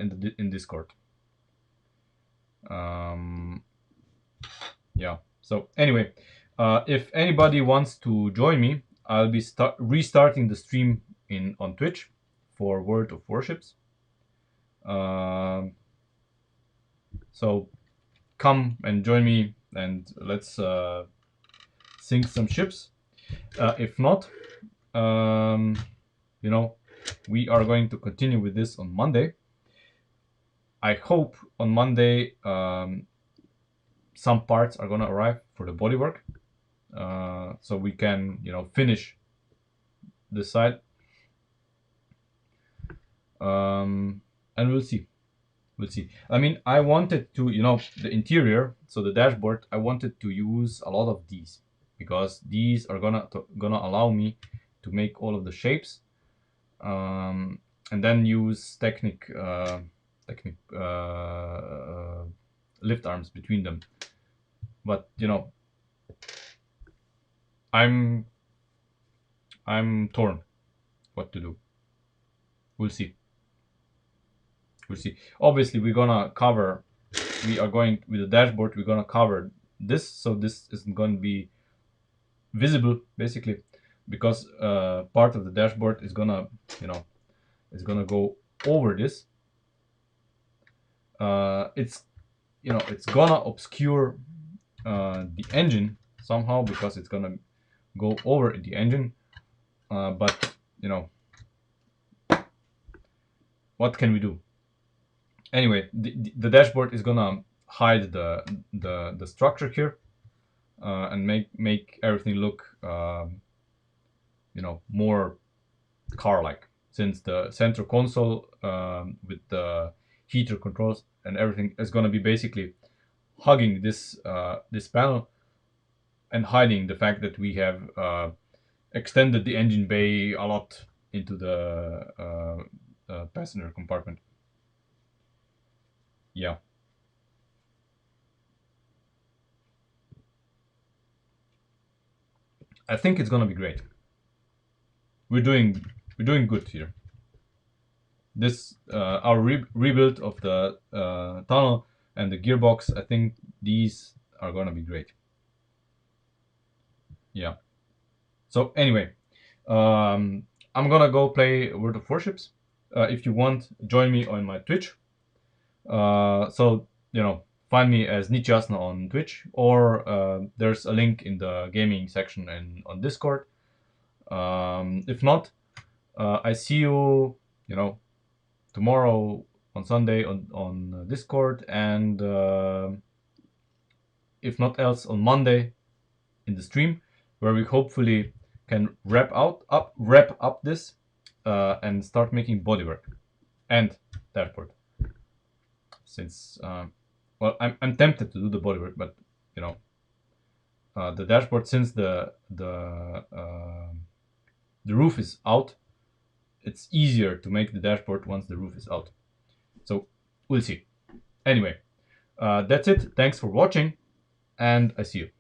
in Discord. Yeah. So anyway, if anybody wants to join me, I'll be restarting the stream on Twitch for World of Warships. So come and join me and let's sink some ships. If not, we are going to continue with this on Monday. I hope on Monday some parts are gonna arrive for the bodywork, so we can finish this side, and we'll see. I mean, I wanted to the interior, so the dashboard, I wanted to use a lot of these because these are gonna allow me to make all of the shapes, and then use technic lift arms between them. But I'm torn what to do. We'll see. Obviously, we are going with the dashboard, we're gonna cover this, so this isn't going to be visible basically, because part of the dashboard is gonna go over this. It's gonna obscure the engine somehow because it's gonna go over the engine, but what can we do? Anyway, the dashboard is gonna hide the structure here, and make everything look more car-like, since the center console with the heater controls and everything is gonna be basically hugging this panel and hiding the fact that we have extended the engine bay a lot into the passenger compartment. Yeah. I think it's gonna be great. We're doing good here. This our rebuild of the tunnel and the gearbox, I think these are gonna be great. Yeah. So anyway, I'm gonna go play World of Warships. If you want, join me on my Twitch. So find me as Nichasna on Twitch, or there's a link in the gaming section and on Discord. If not, I see you, tomorrow on Sunday on Discord, and if not else on Monday in the stream, where we hopefully can wrap up this and start making bodywork and dashboard. Since well, I'm tempted to do the bodywork, but the dashboard, since the roof is out, it's easier to make the dashboard once the roof is out. So we'll see. Anyway, that's it. Thanks for watching, and I see you.